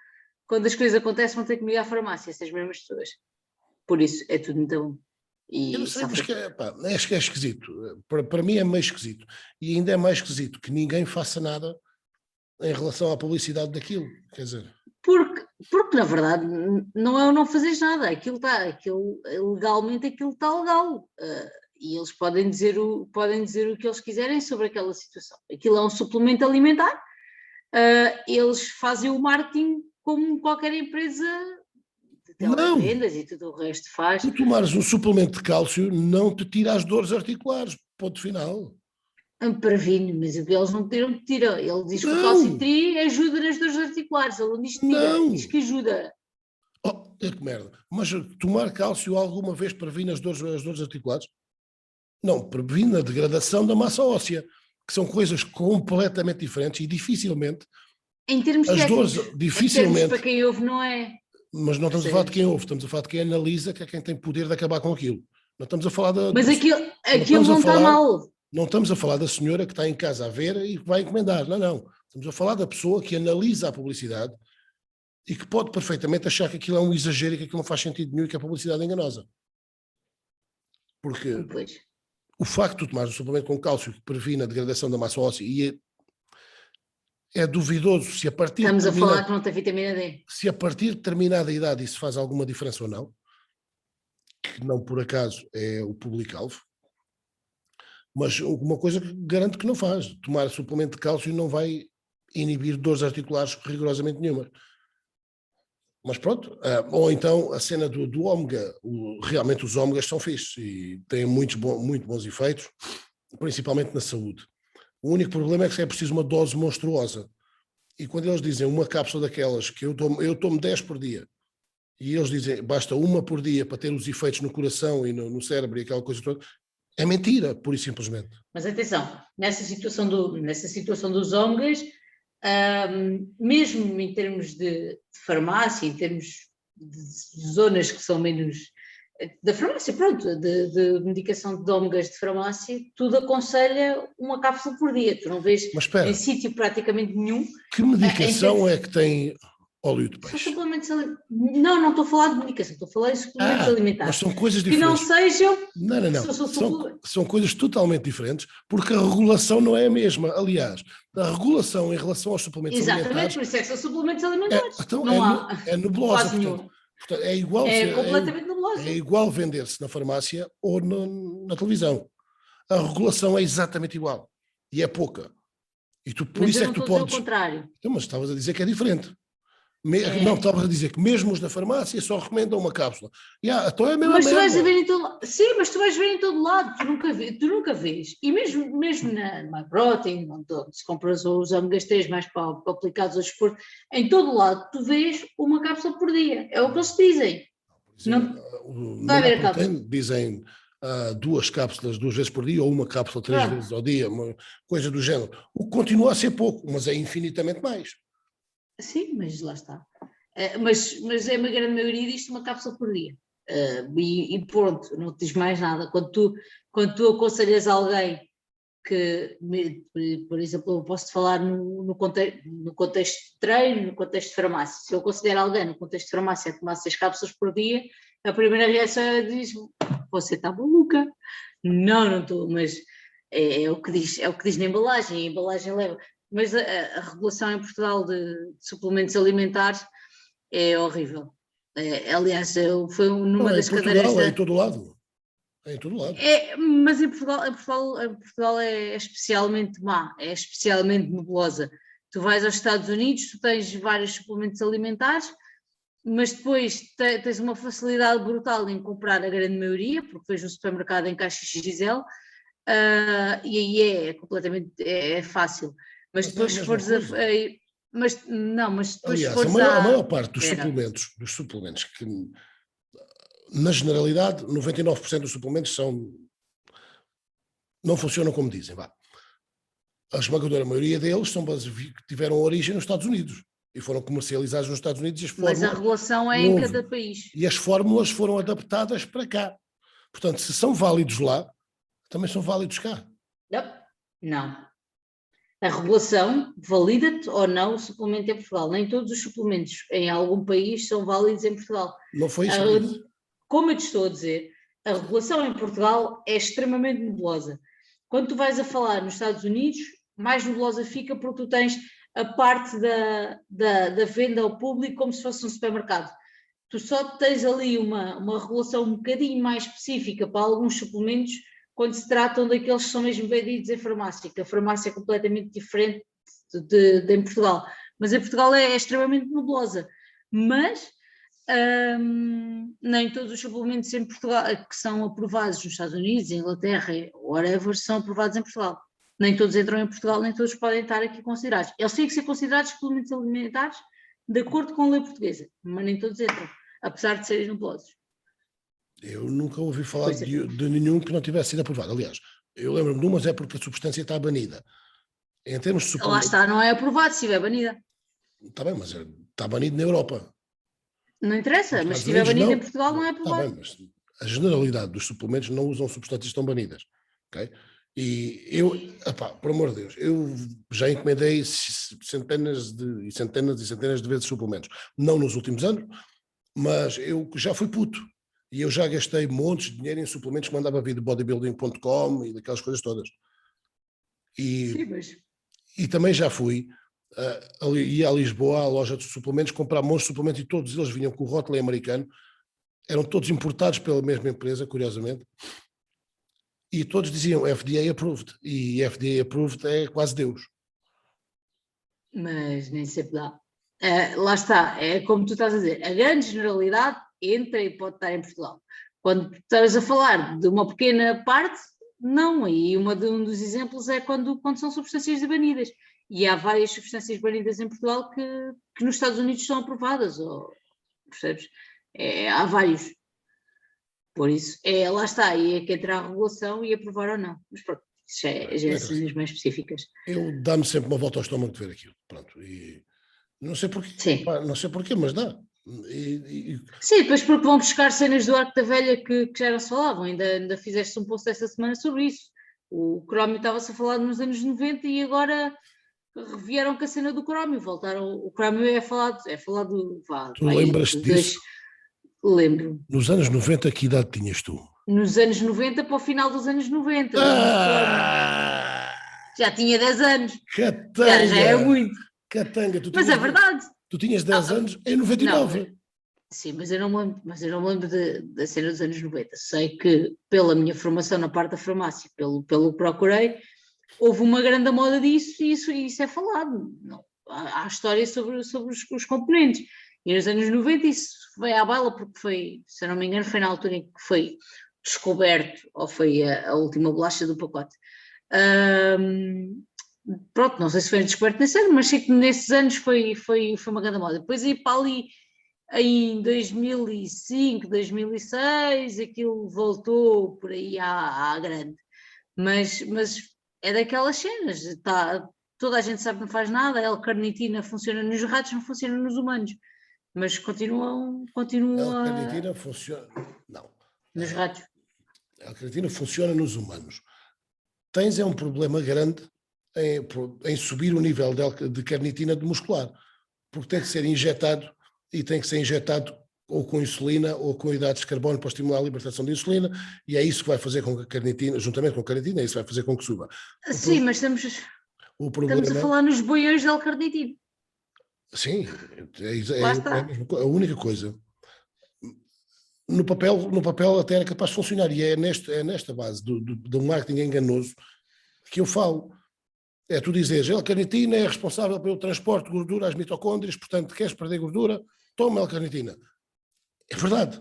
as coisas acontecem vão ter comigo à farmácia, essas mesmas pessoas. Por isso é tudo muito bom. Eu não sei, mas acho que é esquisito. Para mim é meio esquisito. E ainda é mais esquisito que ninguém faça nada em relação à publicidade daquilo. Quer dizer. Porque na verdade não é o não fazeres nada. Legalmente aquilo está legal. E eles podem dizer o que eles quiserem sobre aquela situação. Aquilo é um suplemento alimentar. Eles fazem o marketing como qualquer empresa de televendas e tudo o resto faz. Tu tomares um suplemento de cálcio não te tira as dores articulares, ponto final. Previne, mas eles não tiram. Ele diz que o calcitri ajuda nas dores articulares, ele não diz que tira, diz que ajuda. É que merda. Mas tomar cálcio alguma vez previne as dores articulares? Não, previne a degradação da massa óssea, que são coisas completamente diferentes e dificilmente. Em termos as técnicos, dores, dificilmente. Em termos para quem ouve, não é. Mas não estamos a falar de quem ouve, estamos a falar de quem analisa, que é quem tem poder de acabar com aquilo. Não estamos a falar Mas aquilo não está mal. Não estamos a falar da senhora que está em casa a ver e que vai encomendar. Não. Estamos a falar da pessoa que analisa a publicidade e que pode perfeitamente achar que aquilo é um exagero e que aquilo não faz sentido nenhum e que a publicidade é enganosa. Porque o facto de tu tomares um suplemento com cálcio que previne a degradação da massa óssea e é duvidoso se a partir Estamos a falar que não tem vitamina D. Se a partir de determinada idade isso faz alguma diferença ou não, que não por acaso é o público-alvo, mas uma coisa que garanto que não faz. Tomar suplemento de cálcio não vai inibir dores articulares rigorosamente nenhuma. Mas pronto, ou então a cena do ômega, realmente os ômegas são fixes e têm muito bons efeitos, principalmente na saúde. O único problema é que é preciso uma dose monstruosa. E quando eles dizem uma cápsula daquelas que eu tomo 10 por dia, e eles dizem basta uma por dia para ter os efeitos no coração e no cérebro e aquela coisa toda, é mentira, pura e simplesmente. Mas atenção, nessa situação dos ômegas, mesmo em termos de farmácia, em termos de zonas que são menos da farmácia, pronto, de medicação de ômegas de farmácia, tudo aconselha uma cápsula por dia. Tu não vês em sítio praticamente nenhum. Que medicação é que tem óleo de peixe? Não estou a falar de medicação, estou a falar de suplementos alimentares. Mas são coisas diferentes. Que não sejam... Não. São coisas totalmente diferentes, porque a regulação não é a mesma. Aliás, a regulação em relação aos suplementos alimentares... Exatamente, por isso é que são suplementos alimentares. É nebulosa, portanto, é igual... É completamente nebulosa. É igual vender-se na farmácia ou na televisão. A regulação é exatamente igual. E é pouca. E por isso é que tu podes... Ao contrário. Mas estavas a dizer que é diferente. Não, estavas a dizer que mesmo os da farmácia só recomendam uma cápsula. Então é a mesma Mas tu merda. vais ver em todo lado. Sim, mas tu vais ver em todo lado, tu nunca vês. E mesmo na MyProtein, onde se compra os ômegas 3 mais para aplicados ao desporto, em todo lado tu vês uma cápsula por dia. É o que eles dizem. Não vai haver a cápsula. dizem 2 cápsulas 2 vezes por dia ou uma cápsula 3 vezes ao dia, uma coisa do género. O que continua a ser pouco, mas é infinitamente mais. Sim, mas lá está. Mas é uma grande maioria disto uma cápsula por dia. E pronto, não te diz mais nada. Quando tu aconselhas alguém que, por exemplo, eu posso-te falar no contexto de treino, no contexto de farmácia. Se eu aconselhar alguém no contexto de farmácia a tomar 6 cápsulas por dia, a primeira reação é dizer: você está maluca? Não estou, mas é o que diz na embalagem, a embalagem leva. Mas a regulação em Portugal de suplementos alimentares é horrível. Aliás, foi numa das cadeiras. É em todo lado. É em todo lado. Mas em Portugal é especialmente má, é especialmente nebulosa. Tu vais aos Estados Unidos, tu tens vários suplementos alimentares, mas depois tens uma facilidade brutal em comprar a grande maioria, porque vejo no supermercado em caixa XL, e aí é completamente fácil. Mas depois se fores mas depois aliás, se fores a maior parte dos suplementos que, na generalidade, 99% dos suplementos não funcionam como dizem. A esmagadora maioria deles tiveram origem nos Estados Unidos e foram comercializados nos Estados Unidos. Mas a regulação é em cada país. E as fórmulas foram adaptadas para cá. Portanto, se são válidos lá, também são válidos cá. Não. A regulação valida-te ou não o suplemento em Portugal. Nem todos os suplementos em algum país são válidos em Portugal. Não foi isso. Como eu te estou a dizer, a regulação em Portugal é extremamente nebulosa. Quando tu vais a falar nos Estados Unidos, mais nebulosa fica porque tu tens a parte da venda ao público como se fosse um supermercado. Tu só tens ali uma regulação um bocadinho mais específica para alguns suplementos quando se tratam daqueles que são mesmo vendidos em farmácia, que a farmácia é completamente diferente em Portugal. Mas em Portugal é extremamente nebulosa. Mas nem todos os suplementos em Portugal que são aprovados nos Estados Unidos, em Inglaterra, whatever, são aprovados em Portugal. Nem todos entram em Portugal, nem todos podem estar aqui considerados. Eles têm que ser considerados suplementos alimentares de acordo com a lei portuguesa, mas nem todos entram, apesar de serem nebulosos. Eu nunca ouvi falar de nenhum que não tivesse sido aprovado. Aliás, eu lembro-me de umas é porque a substância está banida. Em termos de suplementos... Lá está, não é aprovado, se estiver banida. Está bem, mas está banido na Europa. Não interessa, mas se estiver banido em Portugal não é aprovado. Está bem, mas a generalidade dos suplementos não usam substâncias que estão banidas. Ok? E eu, por amor de Deus, eu já encomendei centenas e centenas de vezes suplementos. Não nos últimos anos, mas eu já fui puto. E eu já gastei montes de dinheiro em suplementos que mandava vir de bodybuilding.com e daquelas coisas todas. E também já fui ia a Lisboa, à loja de suplementos, comprar montes de suplementos e todos eles vinham com o rótulo americano. Eram todos importados pela mesma empresa, curiosamente. E todos diziam FDA approved. E FDA approved é quase Deus. Mas nem sempre dá. Lá está, é como tu estás a dizer, a grande generalidade entra e pode estar em Portugal. Quando estás a falar de uma pequena parte, não. E um dos exemplos é quando são substâncias banidas. E há várias substâncias banidas em Portugal que nos Estados Unidos são aprovadas, percebes? Há vários. Por isso, lá está, aí é que entra a regulação e aprovar ou não. Mas pronto, já é decisões mais específicas. Eu dá-me sempre uma volta ao estômago de ver aquilo. Pronto, e não sei porquê. Sim. Não sei porquê, mas dá. Sim, depois porque vão buscar cenas do Arco da Velha que já não se falavam. Ainda fizeste um post esta semana sobre isso. O crómio estava-se a falar nos anos 90 e agora revieram com a cena do crómio. Voltaram, o crómio é falado. Tu lembras-te disso? Lembro. Nos anos 90, que idade tinhas tu? Nos anos 90 para o final dos anos 90. Já tinha 10 anos. Catanga! Já é muito. Catanga, mas é verdade. Tu tinhas 10 anos em 99. Não, sim, mas eu não me lembro da cena dos anos 90. Sei que, pela minha formação na parte da farmácia, pelo que procurei, houve uma grande moda disso e isso é falado. há história sobre os componentes. E nos anos 90 isso veio à baila porque foi, se eu não me engano, foi na altura em que foi descoberto, ou foi a última bolacha do pacote. Pronto, não sei se foi descoberto nesse ano, mas sei que nesses anos foi uma grande moda. Depois aí para ali, em 2005, 2006, aquilo voltou por aí à grande. Mas é daquelas cenas, toda a gente sabe que não faz nada, a L-carnitina funciona nos ratos, não funciona nos humanos, mas continua A L-carnitina funciona, não. nos ratos. A L-carnitina funciona nos humanos. Tens um problema grande em subir o nível de carnitina muscular, porque tem que ser injetado, e tem que ser injetado ou com insulina ou com hidratos de carbono para estimular a libertação de insulina, e é isso que vai fazer com que a carnitina, juntamente com a carnitina, é isso que vai fazer com que suba. Sim, mas estamos a falar nos boiões de L-carnitina. Sim, é a única coisa. No papel até era capaz de funcionar, e é nesta base do marketing enganoso que eu falo. É tu dizeres, a L-carnitina é responsável pelo transporte de gordura às mitocôndrias, portanto, queres perder gordura? Toma L-carnitina. É verdade.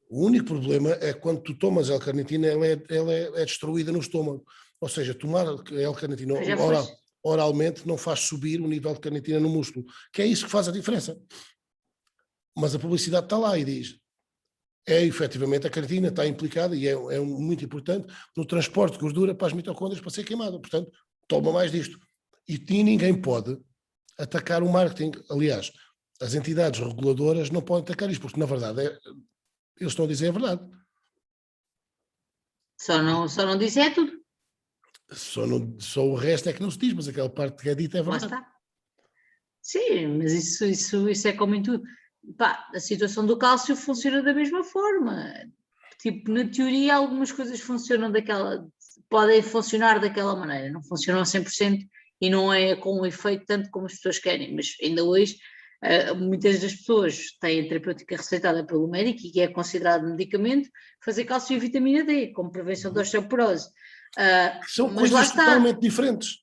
O único problema é quando tu tomas L-carnitina, ela é destruída no estômago. Ou seja, tomar L-carnitina oralmente não faz subir o nível de carnitina no músculo, que é isso que faz a diferença. Mas a publicidade está lá e diz, efetivamente a carnitina está implicada e é muito importante no transporte de gordura para as mitocôndrias para ser queimada. Portanto, toma mais disto. E ninguém pode atacar o marketing. Aliás, as entidades reguladoras não podem atacar isto, porque na verdade eles estão a dizer a verdade. Só não disse é tudo. Só o resto é que não se diz, mas aquela parte que é dita é verdade. Lá está. Sim, mas isso é como em tudo. Pá, a situação do cálcio funciona da mesma forma. Tipo, na teoria algumas coisas podem funcionar daquela maneira, não funcionam a 100% e não é com um efeito tanto como as pessoas querem, mas ainda hoje muitas das pessoas têm terapêutica receitada pelo médico e que é considerado medicamento fazer cálcio e vitamina D como prevenção da osteoporose. São coisas totalmente diferentes.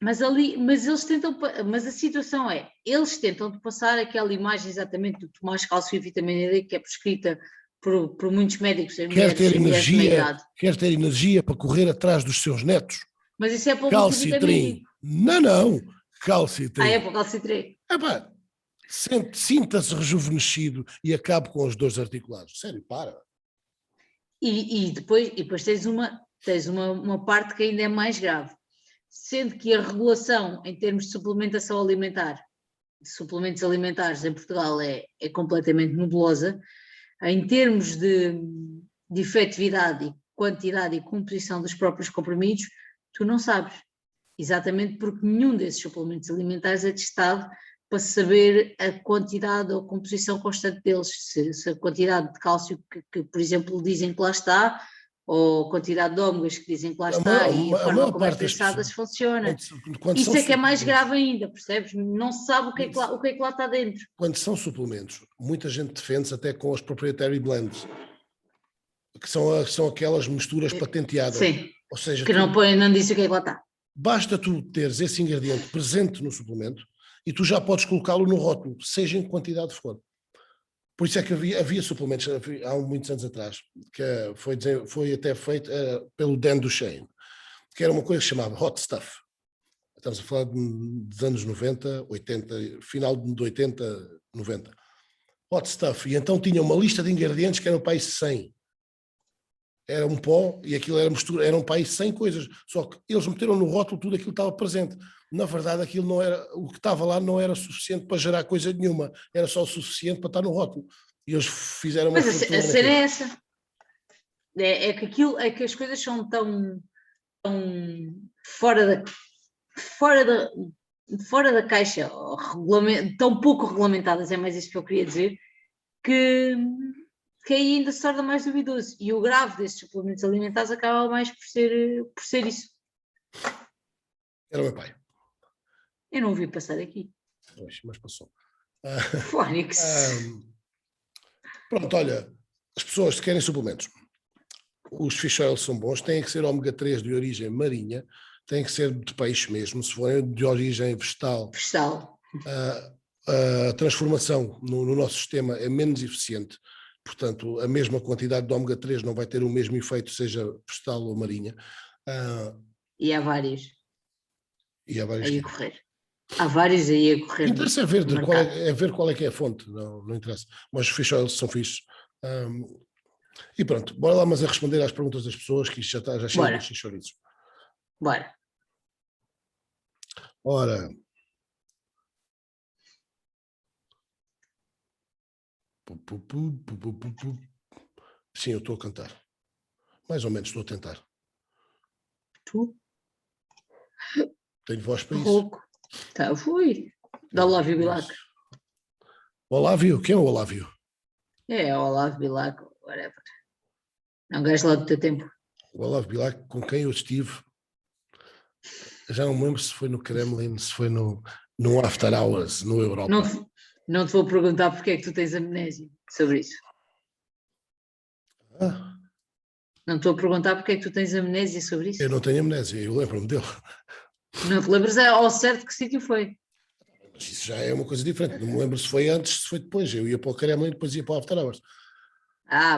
Mas a situação é, eles tentam passar aquela imagem exatamente do tomar cálcio e vitamina D que é prescrita por muitos médicos em quer ter idade. energia para correr atrás dos seus netos. Mas isso é para o Calcitrim. Não. Calcitrim. É para o calcitrim. Sinta-se rejuvenescido e acabe com as dores articulares. Sério, para. E depois tens uma parte que ainda é mais grave. Sendo que a regulação em termos de suplementação alimentar, de suplementos alimentares em Portugal é completamente nebulosa, em termos de efetividade e quantidade e composição dos próprios comprimidos, tu não sabes, exatamente porque nenhum desses suplementos alimentares é testado para saber a quantidade ou a composição constante deles, se a quantidade de cálcio que, por exemplo, dizem que lá está, ou a quantidade de ômegas que dizem que lá está e a forma como é pensada se funciona. Isso é que é mais grave ainda, percebes? Não se sabe o que é que lá está dentro. Quando são suplementos, muita gente defende-se até com as proprietary blends, que são aquelas misturas patenteadas. Sim, ou seja, que não disse o que é que lá está. Basta tu teres esse ingrediente presente no suplemento e tu já podes colocá-lo no rótulo, seja em quantidade for. Por isso é que havia suplementos há muitos anos atrás, que foi até feito pelo Dan Duchaine, que era uma coisa que se chamava Hot Stuff. Estamos a falar dos anos 90, 80, final de 80, 90. Hot Stuff. E então tinha uma lista de ingredientes que eram para aí 100. Era um pó e aquilo era mistura, eram para aí 100 coisas. Só que eles meteram no rótulo tudo aquilo que estava presente. Na verdade, aquilo não era, o que estava lá não era suficiente para gerar coisa nenhuma, era só o suficiente para estar no rótulo. E eles fizeram uma fortuna. Mas a cena é essa. É que as coisas são tão fora da caixa, tão pouco regulamentadas, é mais isso que eu queria dizer, que aí ainda se torna mais duvidoso. E o grave desses suplementos alimentares acaba mais por ser isso. Era o meu pai. Eu não o vi passar aqui. Mas passou. Fónix. Pronto, olha, as pessoas que querem suplementos, os fish oils são bons, têm que ser ômega 3 de origem marinha, têm que ser de peixe mesmo, se forem de origem vegetal. A transformação no nosso sistema é menos eficiente, portanto a mesma quantidade de ômega 3 não vai ter o mesmo efeito, seja vegetal ou marinha. E há vários. Aí a correr. Há vários aí a correr. Interessa ver, ver qual é que é a fonte, não interessa. Mas os fish oils são fixos. E pronto, bora lá, mas a responder às perguntas das pessoas, que isto já chega de chouriços. Bora. Ora. Sim, eu estou a cantar. Mais ou menos estou a tentar. Tu? Tenho voz para isso. Tá, fui. Da Olávio Bilac. Olávio? Quem é o Olávio? É, Olávio Bilac, whatever. É um gajo lá do teu tempo. O Olávio Bilac, com quem eu estive, já não me lembro se foi no Kremlin, se foi no After Hours, no Europa. Não te vou perguntar porque é que tu tens amnésia sobre isso. Não estou a perguntar porque é que tu tens amnésia sobre isso. Eu não tenho amnésia, eu lembro-me dele. Não te lembras ao certo que sítio foi? Mas isso já é uma coisa diferente. Não me lembro se foi antes, se foi depois. Eu ia para o Kremlin e depois ia para o After Hours.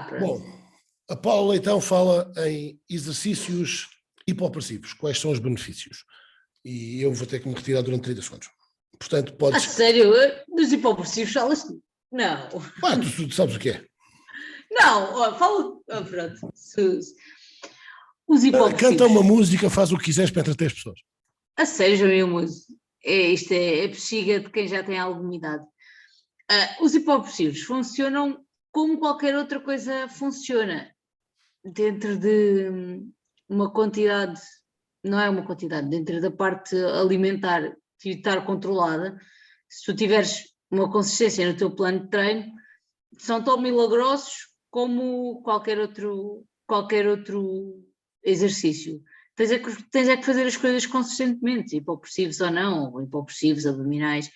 Pronto. Bom, a Paula Leitão fala em exercícios hipopressivos. Quais são os benefícios? E eu vou ter que me retirar durante 30 segundos. Portanto, podes... sério? Dos hipopressivos falas tu? Não. Tu sabes o que é? Não, fala... pronto. Os hipopressivos... Canta uma música, faz o que quiseres para entreter as pessoas. A sério, já vi música. Isto é bexiga de quem já tem alguma idade. Os hipopressivos funcionam como qualquer outra coisa funciona. Dentro de uma quantidade, não é uma quantidade, dentro da parte alimentar de estar controlada, se tu tiveres uma consistência no teu plano de treino, são tão milagrosos como qualquer outro exercício. Tens é que fazer as coisas consistentemente, hipopressivos ou não, ou hipopressivos, abdominais.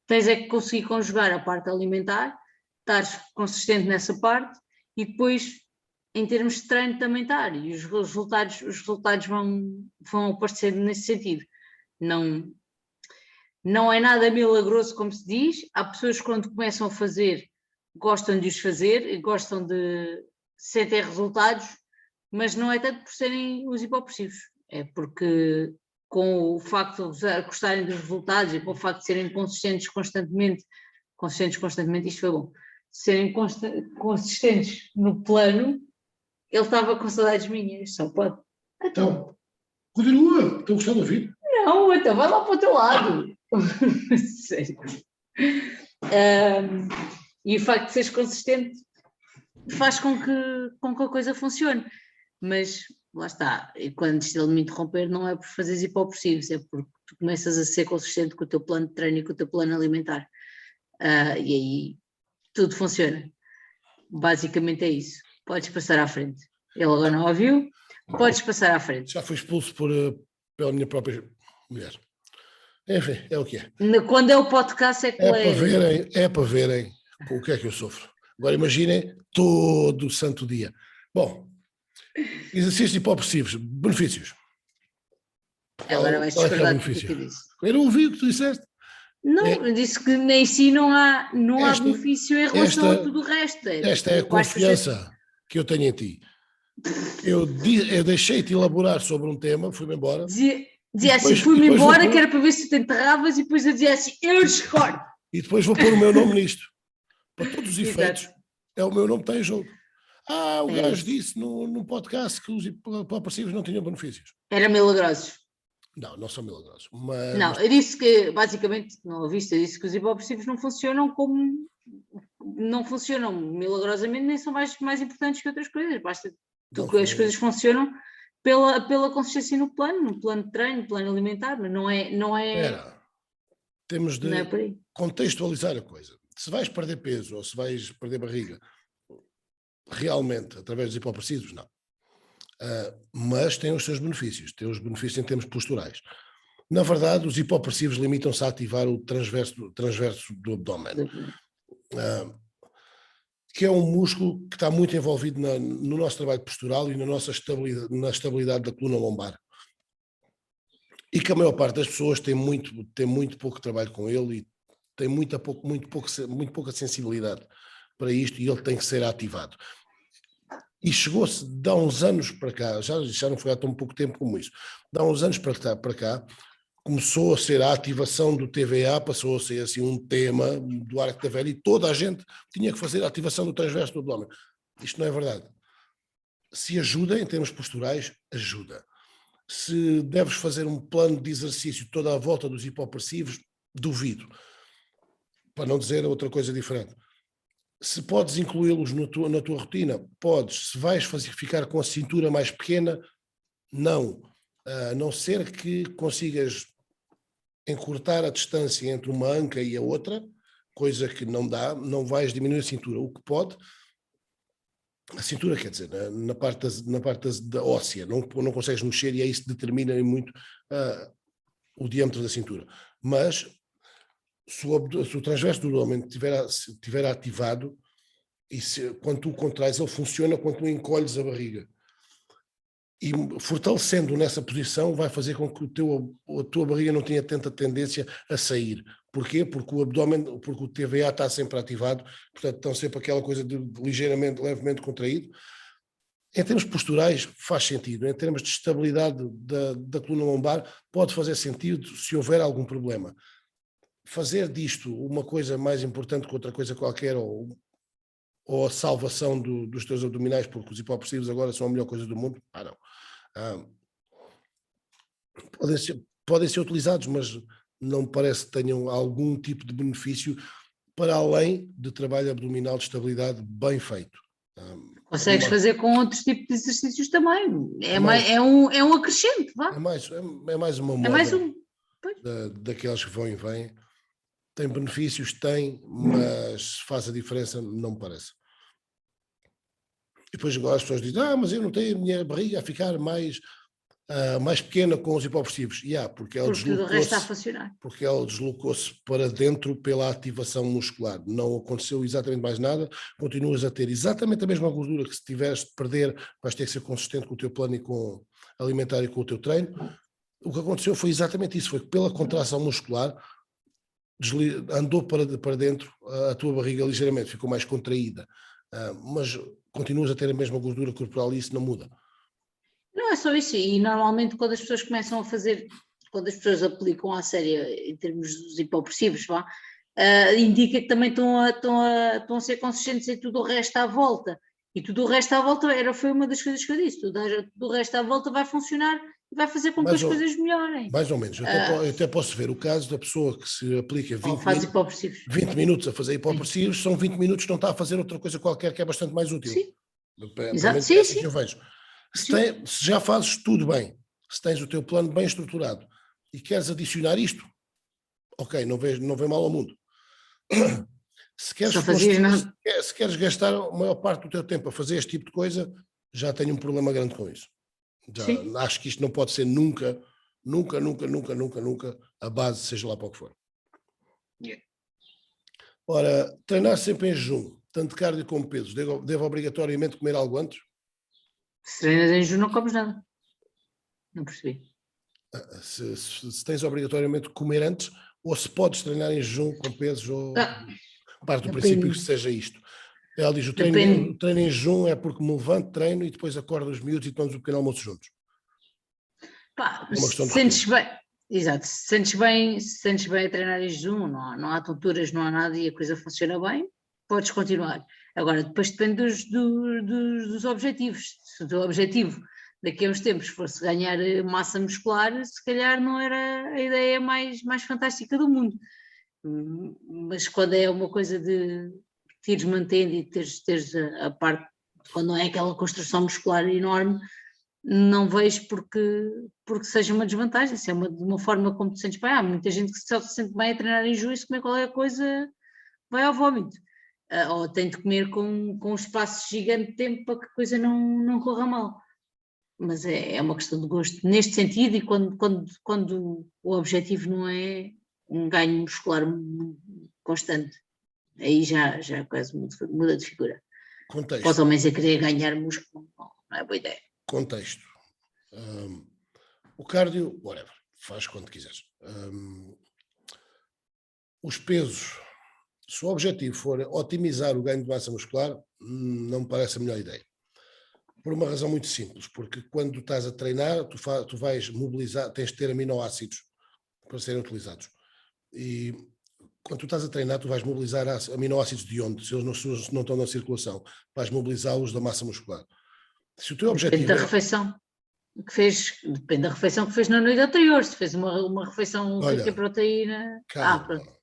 Tens é que conseguir conjugar a parte alimentar, estares consistente nessa parte e depois, em termos de treino, também estar. E os resultados vão aparecer nesse sentido. Não é nada milagroso, como se diz. Há pessoas que, quando começam a fazer, gostam de os fazer e gostam de sentem resultados, mas não é tanto por serem os hipopressivos, é porque com o facto de gostarem dos resultados e com o facto de serem consistentes constantemente, isto foi bom, serem consistentes no plano, ele estava com saudades minhas, só pode. Então, continua, estou gostando de ouvir. Não, então vai lá para o teu lado. Sério. E o facto de seres consistente faz com que a coisa funcione. Mas lá está, e quando estilo de me interromper, não é por fazeres hipopressivos, é porque tu começas a ser consistente com o teu plano de treino e com o teu plano alimentar. E aí tudo funciona. Basicamente é isso. Podes passar à frente. Ele agora não ouviu, podes passar à frente. Já fui expulso pela minha própria mulher. Enfim, é o que é. Quando é o podcast é que é para verem com o que é que eu sofro. Agora imaginem todo o santo dia. Bom, exercícios hipopressivos, benefícios. Agora vais discordar do que eu disse. Eu não ouvi o que tu disseste. Não, eu disse que nem si não há benefício em relação a tudo o resto. Esta é a confiança que eu tenho em ti. Eu deixei-te elaborar sobre um tema, fui-me embora. Dizia assim, fui-me embora, que era para ver se te enterravas, e depois eu dizia assim, eu discordo. E depois vou pôr o meu nome nisto. Para todos os efeitos, é o meu nome que está em jogo. O gajo disse no podcast que os hipopressivos não tinham benefícios. Eram milagrosos. Não são milagrosos. Mas... Não, eu disse que, basicamente, não ouviste, eu disse que os hipopressivos não funcionam milagrosamente, nem são mais importantes que outras coisas. Basta que as coisas funcionam pela consistência no plano de treino, no plano alimentar, mas não é. Temos de contextualizar a coisa. Se vais perder peso ou se vais perder barriga, realmente, através dos hipopressivos, não. Mas tem os seus benefícios, tem os benefícios em termos posturais. Na verdade, os hipopressivos limitam-se a ativar o transverso do abdômen, que é um músculo que está muito envolvido no nosso trabalho postural e na estabilidade da coluna lombar. e que a maior parte das pessoas tem muito pouco trabalho com ele e tem muito pouca sensibilidade para isto, e ele tem que ser ativado. E chegou-se, de há uns anos para cá, já não foi há tão pouco tempo como isso, de há uns anos para cá, começou a ser a ativação do TVA, passou a ser assim um tema do Arco da Velha, e toda a gente tinha que fazer a ativação do transverso do abdômen. Isto não é verdade. Se ajuda em termos posturais, ajuda. Se deves fazer um plano de exercício toda à volta dos hipopressivos, duvido. Para não dizer outra coisa diferente. Se podes incluí-los na tua rotina, podes. Se vais ficar com a cintura mais pequena, não. A não ser que consigas encurtar a distância entre uma anca e a outra, coisa que não dá, não vais diminuir a cintura. O que pode, a cintura quer dizer, na parte da óssea, não consegues mexer, e é isso que determina muito o diâmetro da cintura. Mas se o transverso do abdômen estiver ativado, e quando tu contrais, ele funciona quando tu encolhes a barriga. E fortalecendo nessa posição vai fazer com que a tua barriga não tenha tanta tendência a sair. Porquê? Porque o abdômen, porque o TVA está sempre ativado, portanto estão sempre aquela coisa de levemente contraído. Em termos posturais faz sentido, em termos de estabilidade da coluna lombar pode fazer sentido se houver algum problema. Fazer disto uma coisa mais importante que outra coisa qualquer, ou a salvação dos teus abdominais, porque os hipopressivos agora são a melhor coisa do mundo, não. Podem ser utilizados, mas não me parece que tenham algum tipo de benefício para além de trabalho abdominal de estabilidade bem feito. Consegues fazer com outros tipos de exercícios também. É um acrescente, vá. É mais uma moda daqueles que vão e vêm. Tem benefícios, tem, mas faz a diferença, não me parece. E depois agora as pessoas dizem, mas eu não tenho a minha barriga a ficar mais pequena com os hipopressivos. Porque tudo o resto está a funcionar. Porque ela deslocou-se para dentro pela ativação muscular. Não aconteceu exatamente mais nada, continuas a ter exatamente a mesma gordura que se tiveres de perder, vais ter que ser consistente com o teu plano e com alimentar e com o teu treino. O que aconteceu foi exatamente isso, foi que pela contração muscular andou para dentro a tua barriga ligeiramente, ficou mais contraída, mas continuas a ter a mesma gordura corporal e isso não muda. Não é só isso, e normalmente quando as pessoas começam a fazer, quando as pessoas aplicam à séria em termos dos hipopressivos, indica que também estão a ser consistentes em tudo o resto à volta. E tudo o resto à volta foi uma das coisas que eu disse, tudo o resto à volta vai funcionar e vai fazer com que as coisas melhorem. Mais ou menos. Eu até posso ver o caso da pessoa que se aplica 20 minutos a fazer hipopressivos, são 20 minutos que não está a fazer outra coisa qualquer que é bastante mais útil. Sim. Exato. Sim, sim. Que eu vejo. Se já fazes tudo bem, se tens o teu plano bem estruturado e queres adicionar isto, ok, não vê mal ao mundo. Se queres gastar a maior parte do teu tempo a fazer este tipo de coisa, já tenho um problema grande com isso. Acho que isto não pode ser nunca a base, seja lá para o que for. Ora, treinar sempre em jejum, tanto cardio como pesos, devo obrigatoriamente comer algo antes? Se treinas em jejum não comes nada. Não percebi. Se tens obrigatoriamente que comer antes, ou se podes treinar em jejum com pesos, ou parte do princípio que seja isto. Ela diz, o treino em jejum é porque me levanto, treino e depois acordo os miúdos e tomamos um pequeno almoço juntos. Sentes bem, exato, se sentes bem a treinar em jejum, não há tonturas, não há nada e a coisa funciona bem, podes continuar. Agora, depois depende dos objetivos. Se o teu objetivo daqui a uns tempos fosse ganhar massa muscular, se calhar não era a ideia mais fantástica do mundo. Mas quando é uma coisa de ires mantendo e teres a parte, quando não é aquela construção muscular enorme, não vejo porque seja uma desvantagem, se é de uma forma como te sentes bem. Há muita gente que só se sente bem a treinar em jejum e se comer qualquer coisa vai ao vómito. Ou tem de comer com um espaço gigante de tempo para que a coisa não corra mal. Mas é uma questão de gosto neste sentido, e quando o objetivo não é um ganho muscular constante, aí já quase muda de figura. Contexto. Para os homens a querer ganhar músculo não é boa ideia. Contexto. O cardio, whatever. faz quando quiseres. Os pesos, se o objetivo for otimizar o ganho de massa muscular, não me parece a melhor ideia. Por uma razão muito simples, porque quando estás a treinar, tu vais mobilizar, tens de ter aminoácidos para serem utilizados. E quando tu estás a treinar, tu vais mobilizar aminoácidos de onde? Se eles não estão na circulação, vais mobilizá-los da massa muscular. Se o teu objetivo depende da refeição que fez, depende da refeição que fez na noite anterior, se fez uma refeição rica em proteína. Pronto.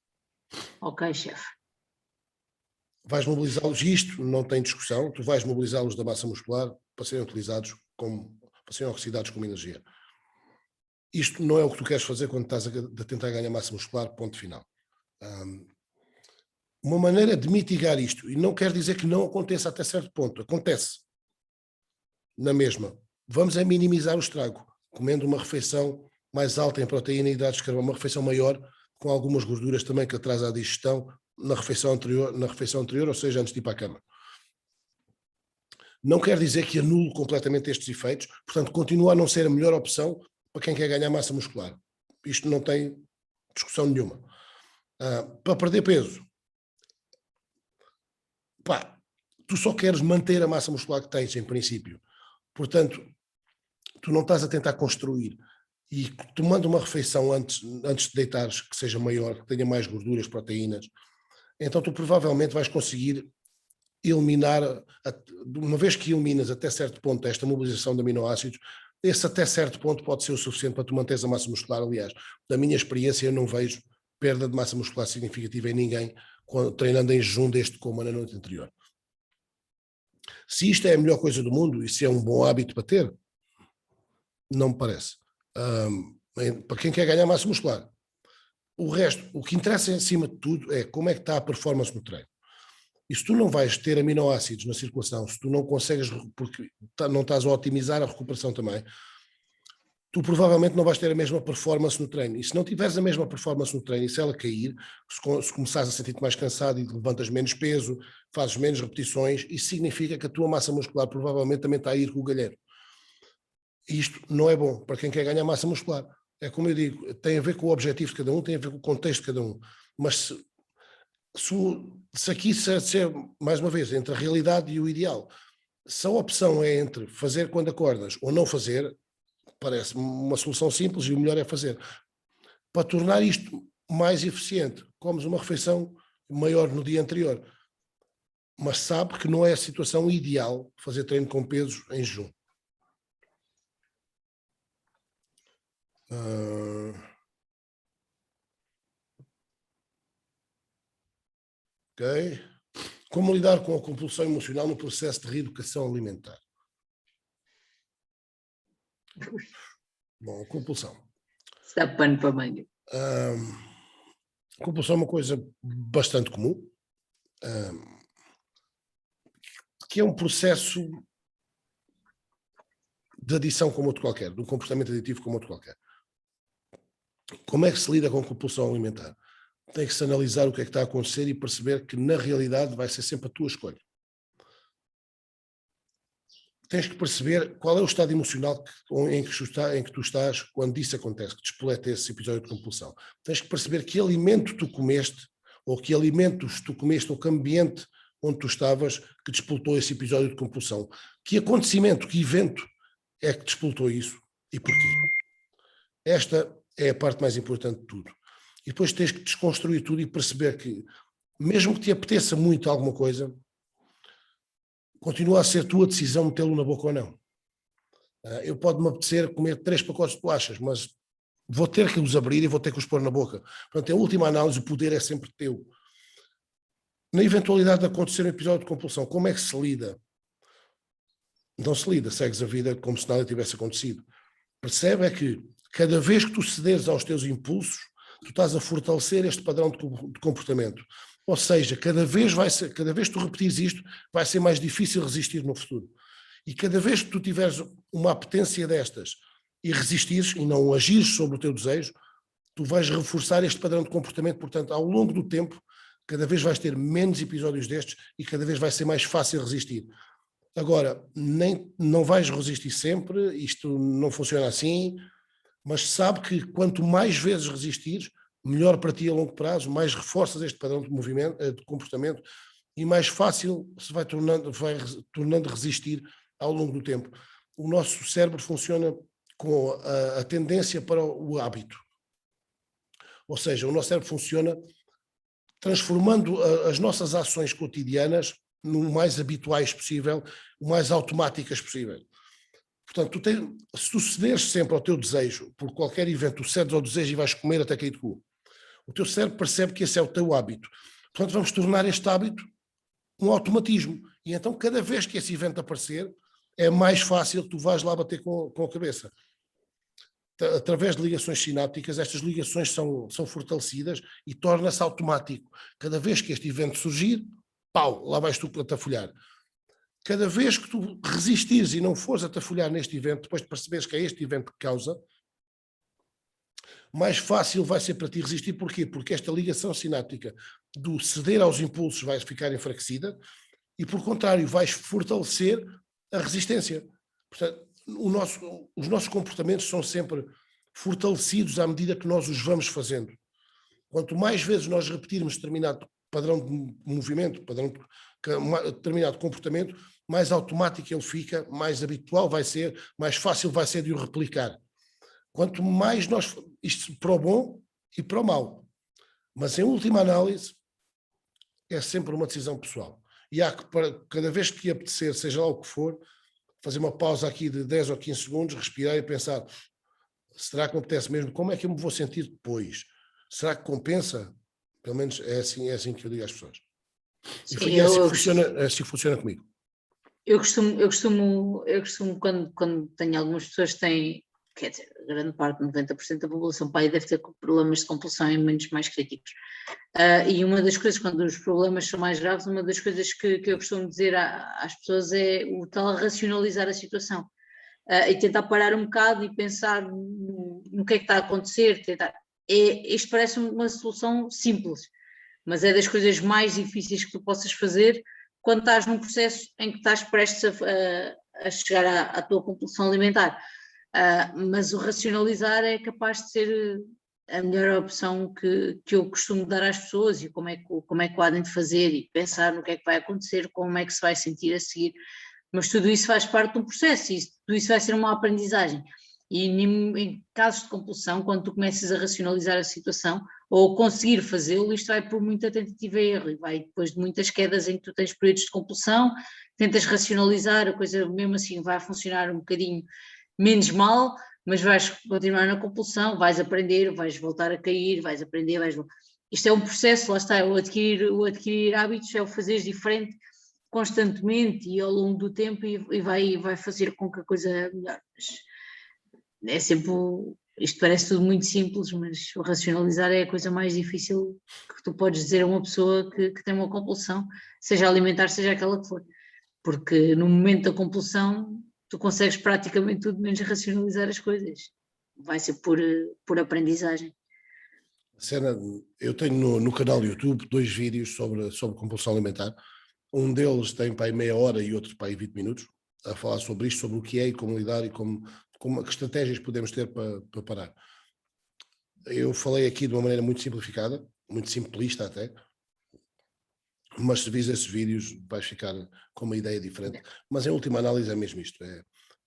Ok, chefe. Vais mobilizá-los, isto não tem discussão, tu vais mobilizá-los da massa muscular para serem utilizados para serem oxidados como energia. Isto não é o que tu queres fazer quando estás a tentar ganhar massa muscular, ponto final. Uma maneira de mitigar isto, e não quer dizer que não aconteça até certo ponto, acontece na mesma. Vamos a minimizar o estrago, comendo uma refeição mais alta em proteína e hidratos de carbono, uma refeição maior, com algumas gorduras também que atrasa a digestão na refeição anterior, ou seja, antes de ir para a cama. Não quer dizer que anule completamente estes efeitos, portanto, continua a não ser a melhor opção para quem quer ganhar massa muscular. Isto não tem discussão nenhuma. Para perder peso, tu só queres manter a massa muscular que tens, em princípio. Portanto, tu não estás a tentar construir. E tomando uma refeição antes de deitares, que seja maior, que tenha mais gorduras, proteínas, então tu provavelmente vais conseguir eliminar, uma vez que eliminas até certo ponto esta mobilização de aminoácidos, esse até certo ponto pode ser o suficiente para tu manteres a massa muscular. Aliás, da minha experiência, eu não vejo perda de massa muscular significativa em ninguém treinando em jejum desde coma na noite anterior. Se isto é a melhor coisa do mundo e se é um bom hábito para ter, não me parece. Para quem quer ganhar massa muscular. O resto, o que interessa acima de tudo é como é que está a performance no treino. E se tu não vais ter aminoácidos na circulação, se tu não consegues, porque não estás a otimizar a recuperação também, tu provavelmente não vais ter a mesma performance no treino. E se não tiveres a mesma performance no treino, e se ela cair, se começares a sentir-te mais cansado e levantas menos peso, fazes menos repetições, isso significa que a tua massa muscular provavelmente também está a ir com o galheiro. Isto não é bom para quem quer ganhar massa muscular. É como eu digo, tem a ver com o objetivo de cada um, tem a ver com o contexto de cada um. Mas se aqui ser, mais uma vez, entre a realidade e o ideal, se a opção é entre fazer quando acordas ou não fazer, parece uma solução simples e o melhor é fazer. Para tornar isto mais eficiente, comes uma refeição maior no dia anterior, mas sabe que não é a situação ideal fazer treino com pesos em jejum. Ok. Como lidar com a compulsão emocional no processo de reeducação alimentar? Bom, compulsão. Está pano para manhã. Compulsão é uma coisa bastante comum, que é um processo de adição como outro qualquer, de um comportamento aditivo como outro qualquer. Como é que se lida com a compulsão alimentar? Tem que se analisar o que é que está a acontecer e perceber que na realidade vai ser sempre a tua escolha. Tens que perceber qual é o estado emocional em que tu estás quando isso acontece, que despoleta esse episódio de compulsão. Tens que perceber que alimento tu comeste, ou que alimentos tu comeste, ou que ambiente onde tu estavas que despoltou esse episódio de compulsão. Que acontecimento, que evento é que despoltou isso e porquê? Esta é a parte mais importante de tudo. E depois tens que desconstruir tudo e perceber que, mesmo que te apeteça muito alguma coisa, continua a ser tua decisão metê-lo na boca ou não. Eu pode-me apetecer comer 3 pacotes de bolachas, mas vou ter que os abrir e vou ter que os pôr na boca. Portanto, em última análise, o poder é sempre teu. Na eventualidade de acontecer um episódio de compulsão, como é que se lida? Não se lida, segues a vida como se nada tivesse acontecido. Percebe é que cada vez que tu cederes aos teus impulsos, tu estás a fortalecer este padrão de comportamento. Ou seja, cada vez que tu repetires isto, vai ser mais difícil resistir no futuro. E cada vez que tu tiveres uma apetência destas e resistires e não agires sobre o teu desejo, tu vais reforçar este padrão de comportamento. Portanto, ao longo do tempo, cada vez vais ter menos episódios destes e cada vez vai ser mais fácil resistir. Agora, não vais resistir sempre, isto não funciona assim. mas sabe que quanto mais vezes resistires, melhor para ti a longo prazo, mais reforças este padrão de movimento, de comportamento, e mais fácil se vai tornando resistir ao longo do tempo. O nosso cérebro funciona com a tendência para o hábito. Ou seja, o nosso cérebro funciona transformando as nossas ações cotidianas no mais habituais possível, o mais automáticas possível. Portanto, se tu cederes sempre ao teu desejo, por qualquer evento, tu cedes ao desejo e vais comer até cair de cu, o teu cérebro percebe que esse é o teu hábito. Portanto, vamos tornar este hábito um automatismo. E então, cada vez que esse evento aparecer, é mais fácil que tu vais lá bater com a cabeça. Através de ligações sinápticas, estas ligações são fortalecidas e torna-se automático. Cada vez que este evento surgir, pau, lá vais tu a tafolhar. Cada vez que tu resistires e não fores a tafolhar neste evento, depois de perceberes que é este evento que causa, mais fácil vai ser para ti resistir. Porquê? Porque esta ligação sináptica do ceder aos impulsos vai ficar enfraquecida e, por contrário, vais fortalecer a resistência. Portanto, os nossos comportamentos são sempre fortalecidos à medida que nós os vamos fazendo. Quanto mais vezes nós repetirmos determinado padrão de movimento, determinado comportamento, mais automático ele fica, mais habitual vai ser, mais fácil vai ser de o replicar. Quanto mais nós, isto para o bom e para o mau, mas em última análise é sempre uma decisão pessoal. E há que, cada vez que apetecer, seja lá o que for, fazer uma pausa aqui de 10 ou 15 segundos, respirar e pensar, será que me apetece mesmo? Como é que eu me vou sentir depois? Será que compensa? Pelo menos é assim que eu digo às pessoas. E é assim que funciona comigo. Eu costumo quando tenho algumas pessoas que têm, quer dizer, grande parte, 90% da população pai deve ter problemas de compulsão em momentos mais críticos. E uma das coisas, quando os problemas são mais graves, uma das coisas que eu costumo dizer às pessoas é o tal racionalizar a situação. E tentar parar um bocado e pensar no que é que está a acontecer. Isto parece uma solução simples, mas é das coisas mais difíceis que tu possas fazer quando estás num processo em que estás prestes a chegar à tua compulsão alimentar. Mas o racionalizar é capaz de ser a melhor opção que eu costumo dar às pessoas, e como é que podem de fazer e pensar no que é que vai acontecer, como é que se vai sentir a seguir. Mas tudo isso faz parte de um processo e tudo isso vai ser uma aprendizagem. E em casos de compulsão, quando tu começas a racionalizar a situação ou conseguir fazê-lo, isto vai por muita tentativa e erro, e vai depois de muitas quedas em que tu tens períodos de compulsão, tentas racionalizar, a coisa mesmo assim vai funcionar um bocadinho menos mal, mas vais continuar na compulsão, vais aprender, vais voltar a cair, vais aprender, Isto é um processo, lá está, o adquirir hábitos, é o fazer diferente constantemente e ao longo do tempo e vai fazer com que a coisa melhore. É sempre, isto parece tudo muito simples, mas o racionalizar é a coisa mais difícil que tu podes dizer a uma pessoa que tem uma compulsão, seja alimentar, seja aquela que for, porque no momento da compulsão tu consegues praticamente tudo menos racionalizar as coisas, vai ser por aprendizagem. Eu tenho no canal do YouTube 2 vídeos sobre compulsão alimentar. Um deles tem para aí meia hora e outro para aí 20 minutos, a falar sobre isto, sobre o que é e como lidar e que estratégias podemos ter para parar. Eu falei aqui de uma maneira muito simplificada, muito simplista até, mas se vis esses vídeos vais ficar com uma ideia diferente. Mas em última análise é mesmo isto,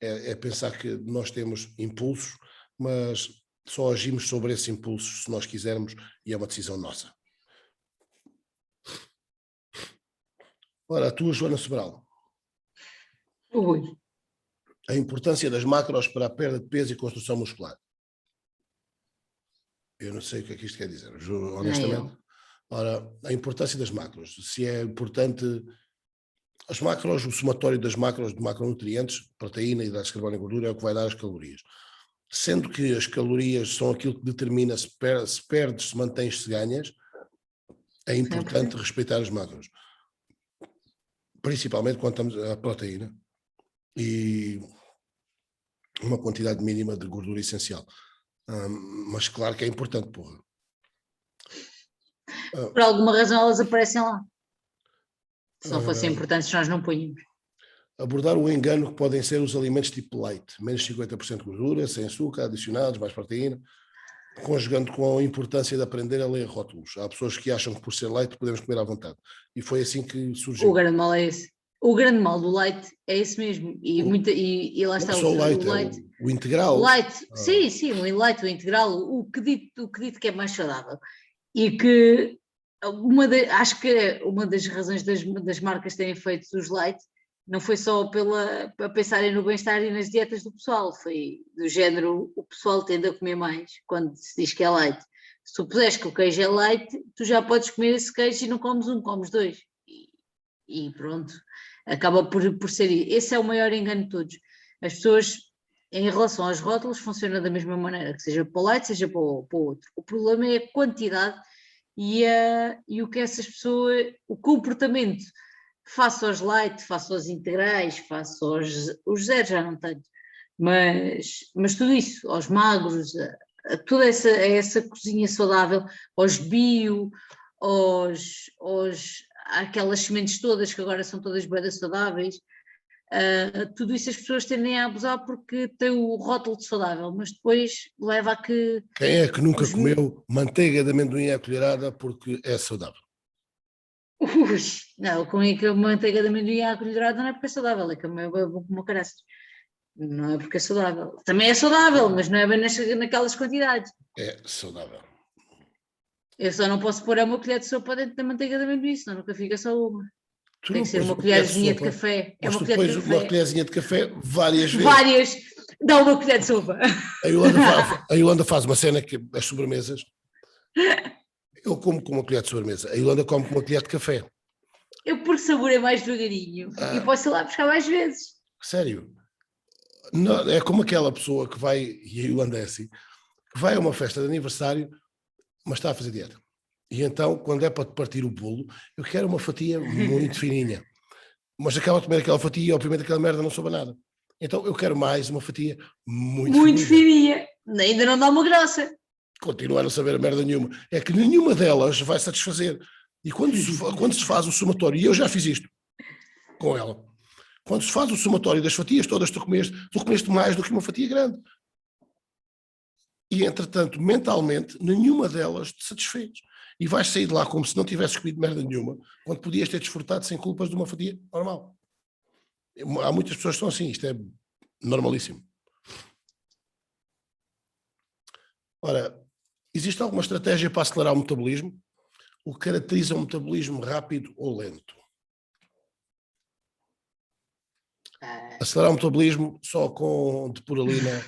é pensar que nós temos impulsos, mas só agimos sobre esses impulsos se nós quisermos e é uma decisão nossa. Ora, a tua, Joana Sobral. Ui. A importância das macros para a perda de peso e construção muscular. Eu não sei o que é que isto quer dizer, honestamente. Ora, a importância das macros. Se é importante... As macros, o somatório das macros, de macronutrientes, proteína, hidratos de carbono e gordura, é o que vai dar as calorias. Sendo que as calorias são aquilo que determina se perdes, se mantens, se ganhas, é importante respeitar as macros. Principalmente quando estamos a proteína e uma quantidade mínima de gordura essencial. Mas claro que é importante, porra. Por alguma razão elas aparecem lá. Se não fossem importantes nós não punhamos. abordar o engano que podem ser os alimentos tipo light, menos 50% de gordura, sem açúcar, adicionados, mais proteína, conjugando com a importância de aprender a ler rótulos. Há pessoas que acham que por ser light podemos comer à vontade. E foi assim que surgiu. O grande mal é esse. O grande mal do leite é esse mesmo. E lá está não só o leite, leite. É o integral. O leite, sim, o leite, o integral, o que dito que é mais saudável. E que acho que uma das razões das marcas terem feito os leite não foi só para pensarem no bem-estar e nas dietas do pessoal, foi do género, o pessoal tende a comer mais quando se diz que é leite. Se tu puseres que o queijo é leite, tu já podes comer esse queijo e não comes um, comes dois. E pronto, acaba por ser. Esse é o maior engano de todos. As pessoas, em relação aos rótulos, funcionam da mesma maneira, que seja para o leite, seja para o outro. O problema é a quantidade e o que essas pessoas, o comportamento face aos light, face aos integrais, face os zeros, já não tenho, mas tudo isso, aos magros, a toda essa cozinha saudável, aos bio, aquelas sementes todas que agora são todas bem saudáveis, tudo isso as pessoas tendem a abusar porque tem o rótulo de saudável, mas depois leva a que... Quem é que nunca comeu manteiga de amendoim à colherada porque é saudável? Não, com a manteiga de amendoim à colherada não é porque é saudável, é que é como caraças. Não é porque é saudável. Também é saudável, mas não é bem naquelas quantidades. É saudável. Eu só não posso pôr uma colher de sopa dentro da manteiga de amendoim, senão nunca fica só uma. Tem que ser uma colherzinha de café. Mas tu pões uma colherzinha de café várias vezes. Várias. Dá uma colher de sopa. A Yolanda faz uma cena que as sobremesas. Eu como com uma colher de sobremesa. A Yolanda come com uma colher de café. Eu porque saborei mais devagarinho. E posso ir lá buscar mais vezes. Sério. Não, é como aquela pessoa que vai, e a Yolanda é assim, que vai a uma festa de aniversário, mas está a fazer dieta. E então, quando é para partir o bolo, eu quero uma fatia muito fininha. Mas acaba de comer aquela fatia e obviamente aquela merda não soube nada. Então eu quero mais uma fatia muito fininha. Ainda não dá uma graça. Continua a não saber a merda nenhuma. É que nenhuma delas vai satisfazer. E quando se faz o somatório, e eu já fiz isto com ela, quando se faz o somatório das fatias todas tu comeste mais do que uma fatia grande. E entretanto, mentalmente, nenhuma delas te satisfez. E vais sair de lá como se não tivesses comido merda nenhuma, quando podias ter desfrutado sem culpas de uma fatia normal. Há muitas pessoas que são assim, isto é normalíssimo. Ora, existe alguma estratégia para acelerar o metabolismo? O que caracteriza um metabolismo rápido ou lento? Acelerar o metabolismo só com depuralina?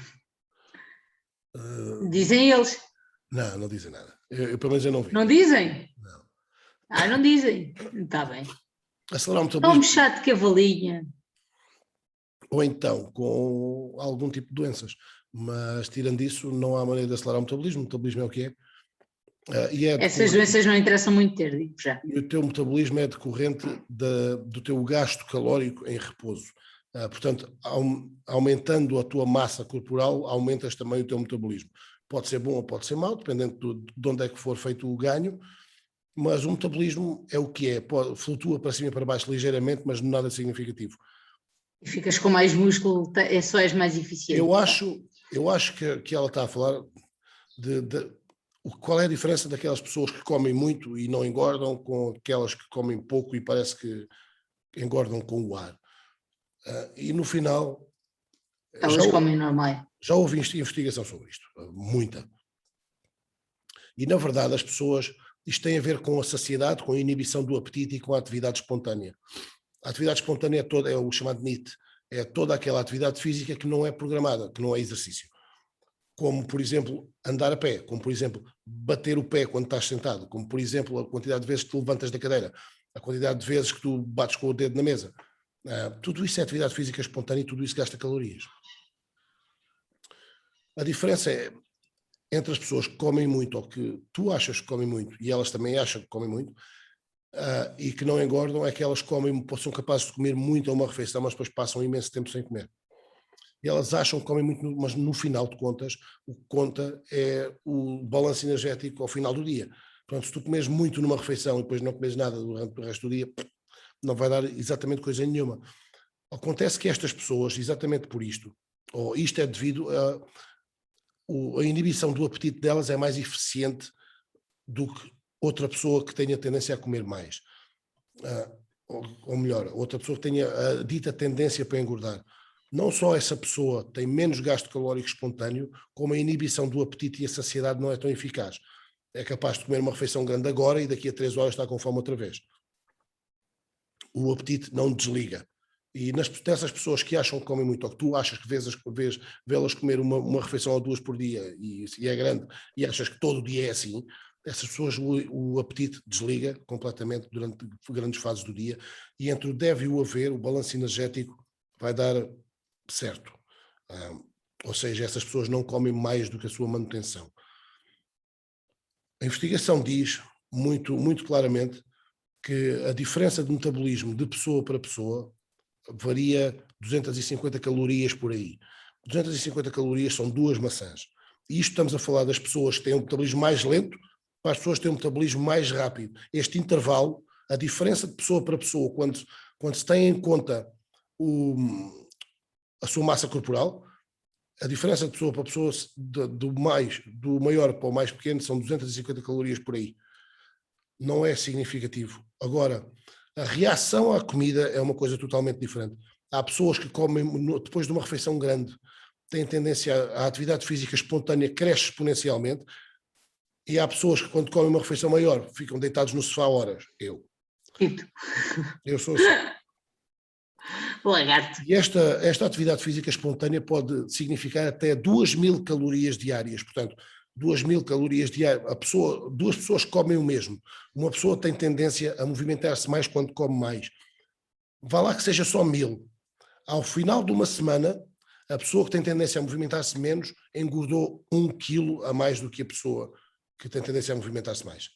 Dizem eles. Não dizem nada. Pelo menos eu não vi. Não dizem? Não. Não dizem. Está bem. Acelerar o metabolismo. Tão chato de cavalinha. Ou então com algum tipo de doenças. Mas tirando isso, não há maneira de acelerar o metabolismo. O metabolismo é o que é. Essas doenças não interessam muito ter, digo já. E o teu metabolismo é decorrente do teu gasto calórico em repouso. Portanto, aumentando a tua massa corporal, aumentas também o teu metabolismo. Pode ser bom ou pode ser mau, dependendo de onde é que for feito o ganho, mas o metabolismo é o que é. Flutua para cima e para baixo ligeiramente, mas nada significativo. E ficas com mais músculo, só és mais eficiente. Eu acho que ela está a falar qual é a diferença daquelas pessoas que comem muito e não engordam com aquelas que comem pouco e parece que engordam com o ar. E no final... Elas comem normal. Já houve investigação sobre isto, muita. E na verdade as pessoas... Isto tem a ver com a saciedade, com a inibição do apetite e com a atividade espontânea. A atividade espontânea é o chamado NEAT. É toda aquela atividade física que não é programada, que não é exercício. Como, por exemplo, andar a pé, como, por exemplo, bater o pé quando estás sentado, como, por exemplo, a quantidade de vezes que tu levantas da cadeira, a quantidade de vezes que tu bates com o dedo na mesa. Tudo isso é atividade física espontânea e tudo isso gasta calorias. A diferença é entre as pessoas que comem muito ou que tu achas que comem muito e elas também acham que comem muito e que não engordam, é que elas são capazes de comer muito a uma refeição, mas depois passam imenso tempo sem comer. E elas acham que comem muito, mas no final de contas, o que conta é o balanço energético ao final do dia. Portanto, se tu comes muito numa refeição e depois não comes nada durante o resto do dia, não vai dar exatamente coisa nenhuma. Acontece que estas pessoas, exatamente por isto, ou isto é devido a inibição do apetite delas é mais eficiente do que outra pessoa que tenha tendência a comer mais. Ou melhor, outra pessoa que tenha a dita tendência para engordar. Não só essa pessoa tem menos gasto calórico espontâneo, como a inibição do apetite e a saciedade não é tão eficaz. É capaz de comer uma refeição grande agora e daqui a 3 horas está com fome outra vez. O apetite não desliga. E nessas pessoas que acham que comem muito, ou que tu achas que vê-las comer uma refeição ou 2 por dia e é grande, e achas que todo dia é assim, essas pessoas o apetite desliga completamente durante grandes fases do dia, e entre o deve e o haver, o balanço energético vai dar certo. Ou seja, essas pessoas não comem mais do que a sua manutenção. A investigação diz muito, muito claramente que a diferença de metabolismo de pessoa para pessoa varia 250 calorias por aí. 250 calorias são 2 maçãs. E isto estamos a falar das pessoas que têm um metabolismo mais lento para as pessoas que têm um metabolismo mais rápido. Este intervalo, a diferença de pessoa para pessoa, quando se tem em conta a sua massa corporal, a diferença de pessoa para pessoa do maior para o mais pequeno são 250 calorias por aí. Não é significativo. Agora, a reação à comida é uma coisa totalmente diferente. Há pessoas que comem, depois de uma refeição grande, têm tendência à atividade física espontânea, cresce exponencialmente, e há pessoas que quando comem uma refeição maior ficam deitados no sofá horas. Eu sou assim. Lagarto. E esta atividade física espontânea pode significar até 2.000 calorias diárias. Portanto, 2.000 calorias diárias. Duas pessoas comem o mesmo. Uma pessoa tem tendência a movimentar-se mais quando come mais. Vá lá que seja só 1.000. Ao final de uma semana, a pessoa que tem tendência a movimentar-se menos engordou 1 quilo a mais do que a pessoa que tem tendência a movimentar-se mais.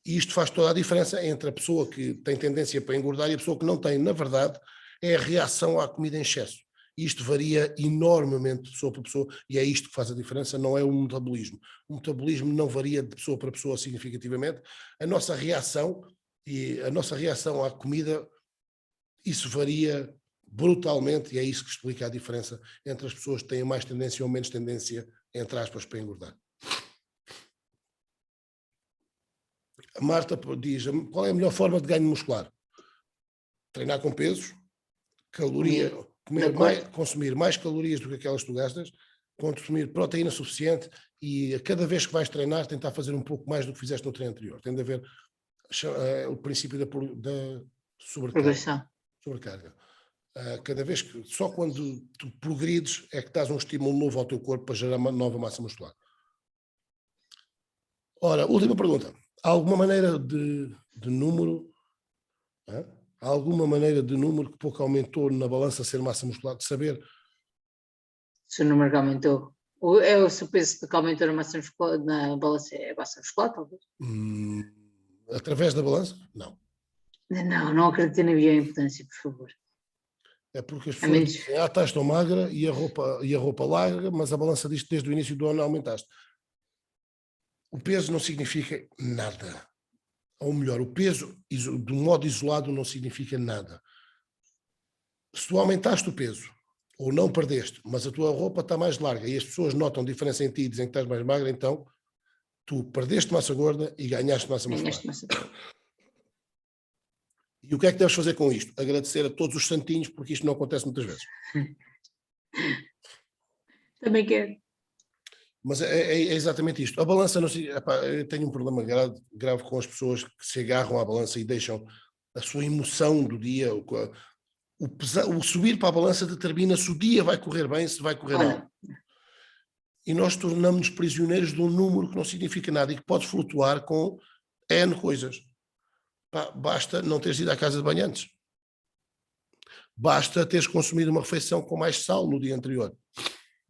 E isto faz toda a diferença entre a pessoa que tem tendência para engordar e a pessoa que não tem. Na verdade, é a reação à comida em excesso. Isto varia enormemente de pessoa para pessoa e é isto que faz a diferença, não é o metabolismo. O metabolismo não varia de pessoa para pessoa significativamente. A nossa reação à comida, isso varia brutalmente e é isso que explica a diferença entre as pessoas que têm mais tendência ou menos tendência, entre aspas, para engordar. A Marta diz, qual é a melhor forma de ganho muscular? Treinar com pesos, consumir mais calorias do que aquelas que tu gastas, consumir proteína suficiente e a cada vez que vais treinar tentar fazer um pouco mais do que fizeste no treino anterior. Tem de haver o princípio da sobrecarga. Cada vez que, só quando tu progrides é que dás um estímulo novo ao teu corpo para gerar uma nova massa muscular. Ora, última pergunta. Há alguma maneira de número? Há alguma maneira de número que pouco aumentou na balança ser massa muscular? De saber? Se o número que aumentou. É o peso que aumentou na balança é a massa muscular, talvez? Através da balança? Não. Não acredito na bioimpedância, por favor. É porque as pessoas dizem, estás tão magra e a roupa larga, mas a balança diz que desde o início do ano aumentaste. O peso não significa nada. Ou melhor, o peso, de um modo isolado, não significa nada. Se tu aumentaste o peso, ou não perdeste, mas a tua roupa está mais larga e as pessoas notam diferença em ti e dizem que estás mais magra, então tu perdeste massa gorda e ganhaste massa muscular. E o que é que deves fazer com isto? Agradecer a todos os santinhos, porque isto não acontece muitas vezes. Também quero. Mas é exatamente isto. A balança, não sei, eu tenho um problema grave com as pessoas que se agarram à balança e deixam a sua emoção do dia, o subir para a balança determina se o dia vai correr bem, se vai correr mal. E nós tornamos-nos prisioneiros de um número que não significa nada e que pode flutuar com N coisas. Basta não teres ido à casa de banho antes. Basta teres consumido uma refeição com mais sal no dia anterior.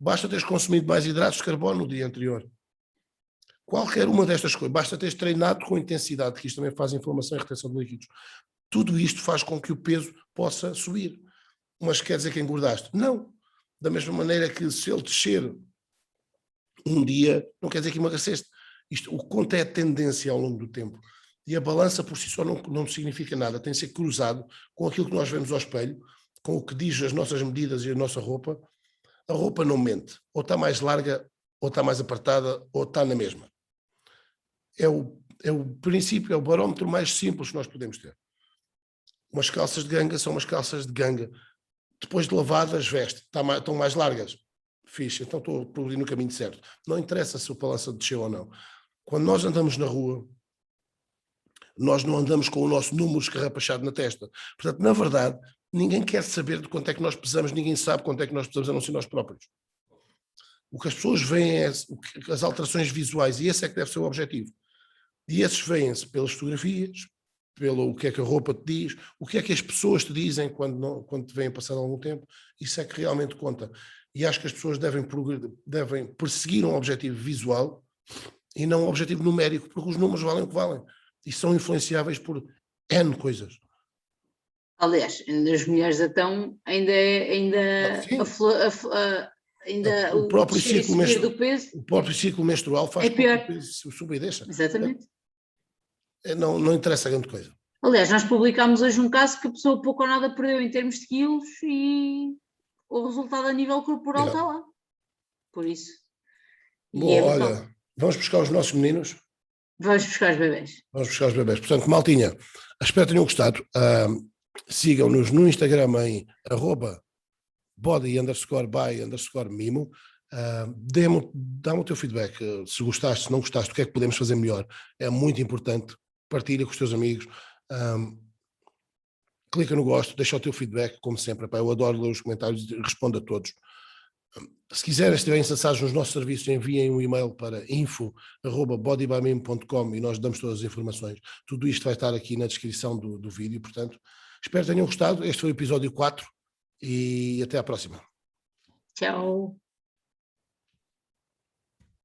Basta teres consumido mais hidratos de carbono no dia anterior. Qualquer uma destas coisas. Basta teres treinado com intensidade, que isto também faz inflamação e retenção de líquidos. Tudo isto faz com que o peso possa subir. Mas quer dizer que engordaste? Não. Da mesma maneira que se ele descer um dia, não quer dizer que emagreceste. O que conta é a tendência ao longo do tempo. E a balança por si só não significa nada. Tem de ser cruzado com aquilo que nós vemos ao espelho com o que diz as nossas medidas e a nossa roupa, a roupa não mente. Ou está mais larga, ou está mais apertada, ou está na mesma. É o princípio, é o barómetro mais simples que nós podemos ter. Umas calças de ganga são umas calças de ganga. Depois de lavadas, veste. Estão mais largas. Fixe, então estou por ali no caminho certo. Não interessa se o balança desceu ou não. Quando nós andamos na rua, nós não andamos com o nosso número escarrapachado na testa. Portanto, na verdade, ninguém quer saber de quanto é que nós pesamos, ninguém sabe quanto é que nós pesamos, a não ser nós próprios. O que as pessoas veem é as alterações visuais, e esse é que deve ser o objetivo. E esses veem-se pelas fotografias, pelo o que é que a roupa te diz, o que é que as pessoas te dizem quando te vêm passar algum tempo, isso é que realmente conta. E acho que as pessoas devem perseguir um objetivo visual e não um objetivo numérico, porque os números valem o que valem. E são influenciáveis por N coisas. Aliás, as mulheres então ainda o próprio subir do peso. O próprio ciclo menstrual faz com que o peso suba e deixa. Exatamente. Não interessa grande coisa. Aliás, nós publicámos hoje um caso que a pessoa pouco ou nada perdeu em termos de quilos e o resultado a nível corporal está lá. Por isso. Bom, olha, vamos buscar os nossos meninos. Vamos buscar os bebés. Portanto, maltinha, espero que tenham gostado. Sigam-nos no Instagram em @body_by_mimo. Dá-me o teu feedback. Se gostaste, se não gostaste, o que é que podemos fazer melhor? É muito importante. Partilha com os teus amigos. Clica no gosto, deixa o teu feedback, como sempre. Eu adoro ler os comentários e respondo a todos. Se quiserem, estiverem interessados nos nossos serviços, enviem um e-mail para info@bodybymimo.com e nós damos todas as informações. Tudo isto vai estar aqui na descrição do vídeo, portanto, espero que tenham gostado. Este foi o episódio 4 e até à próxima. Tchau.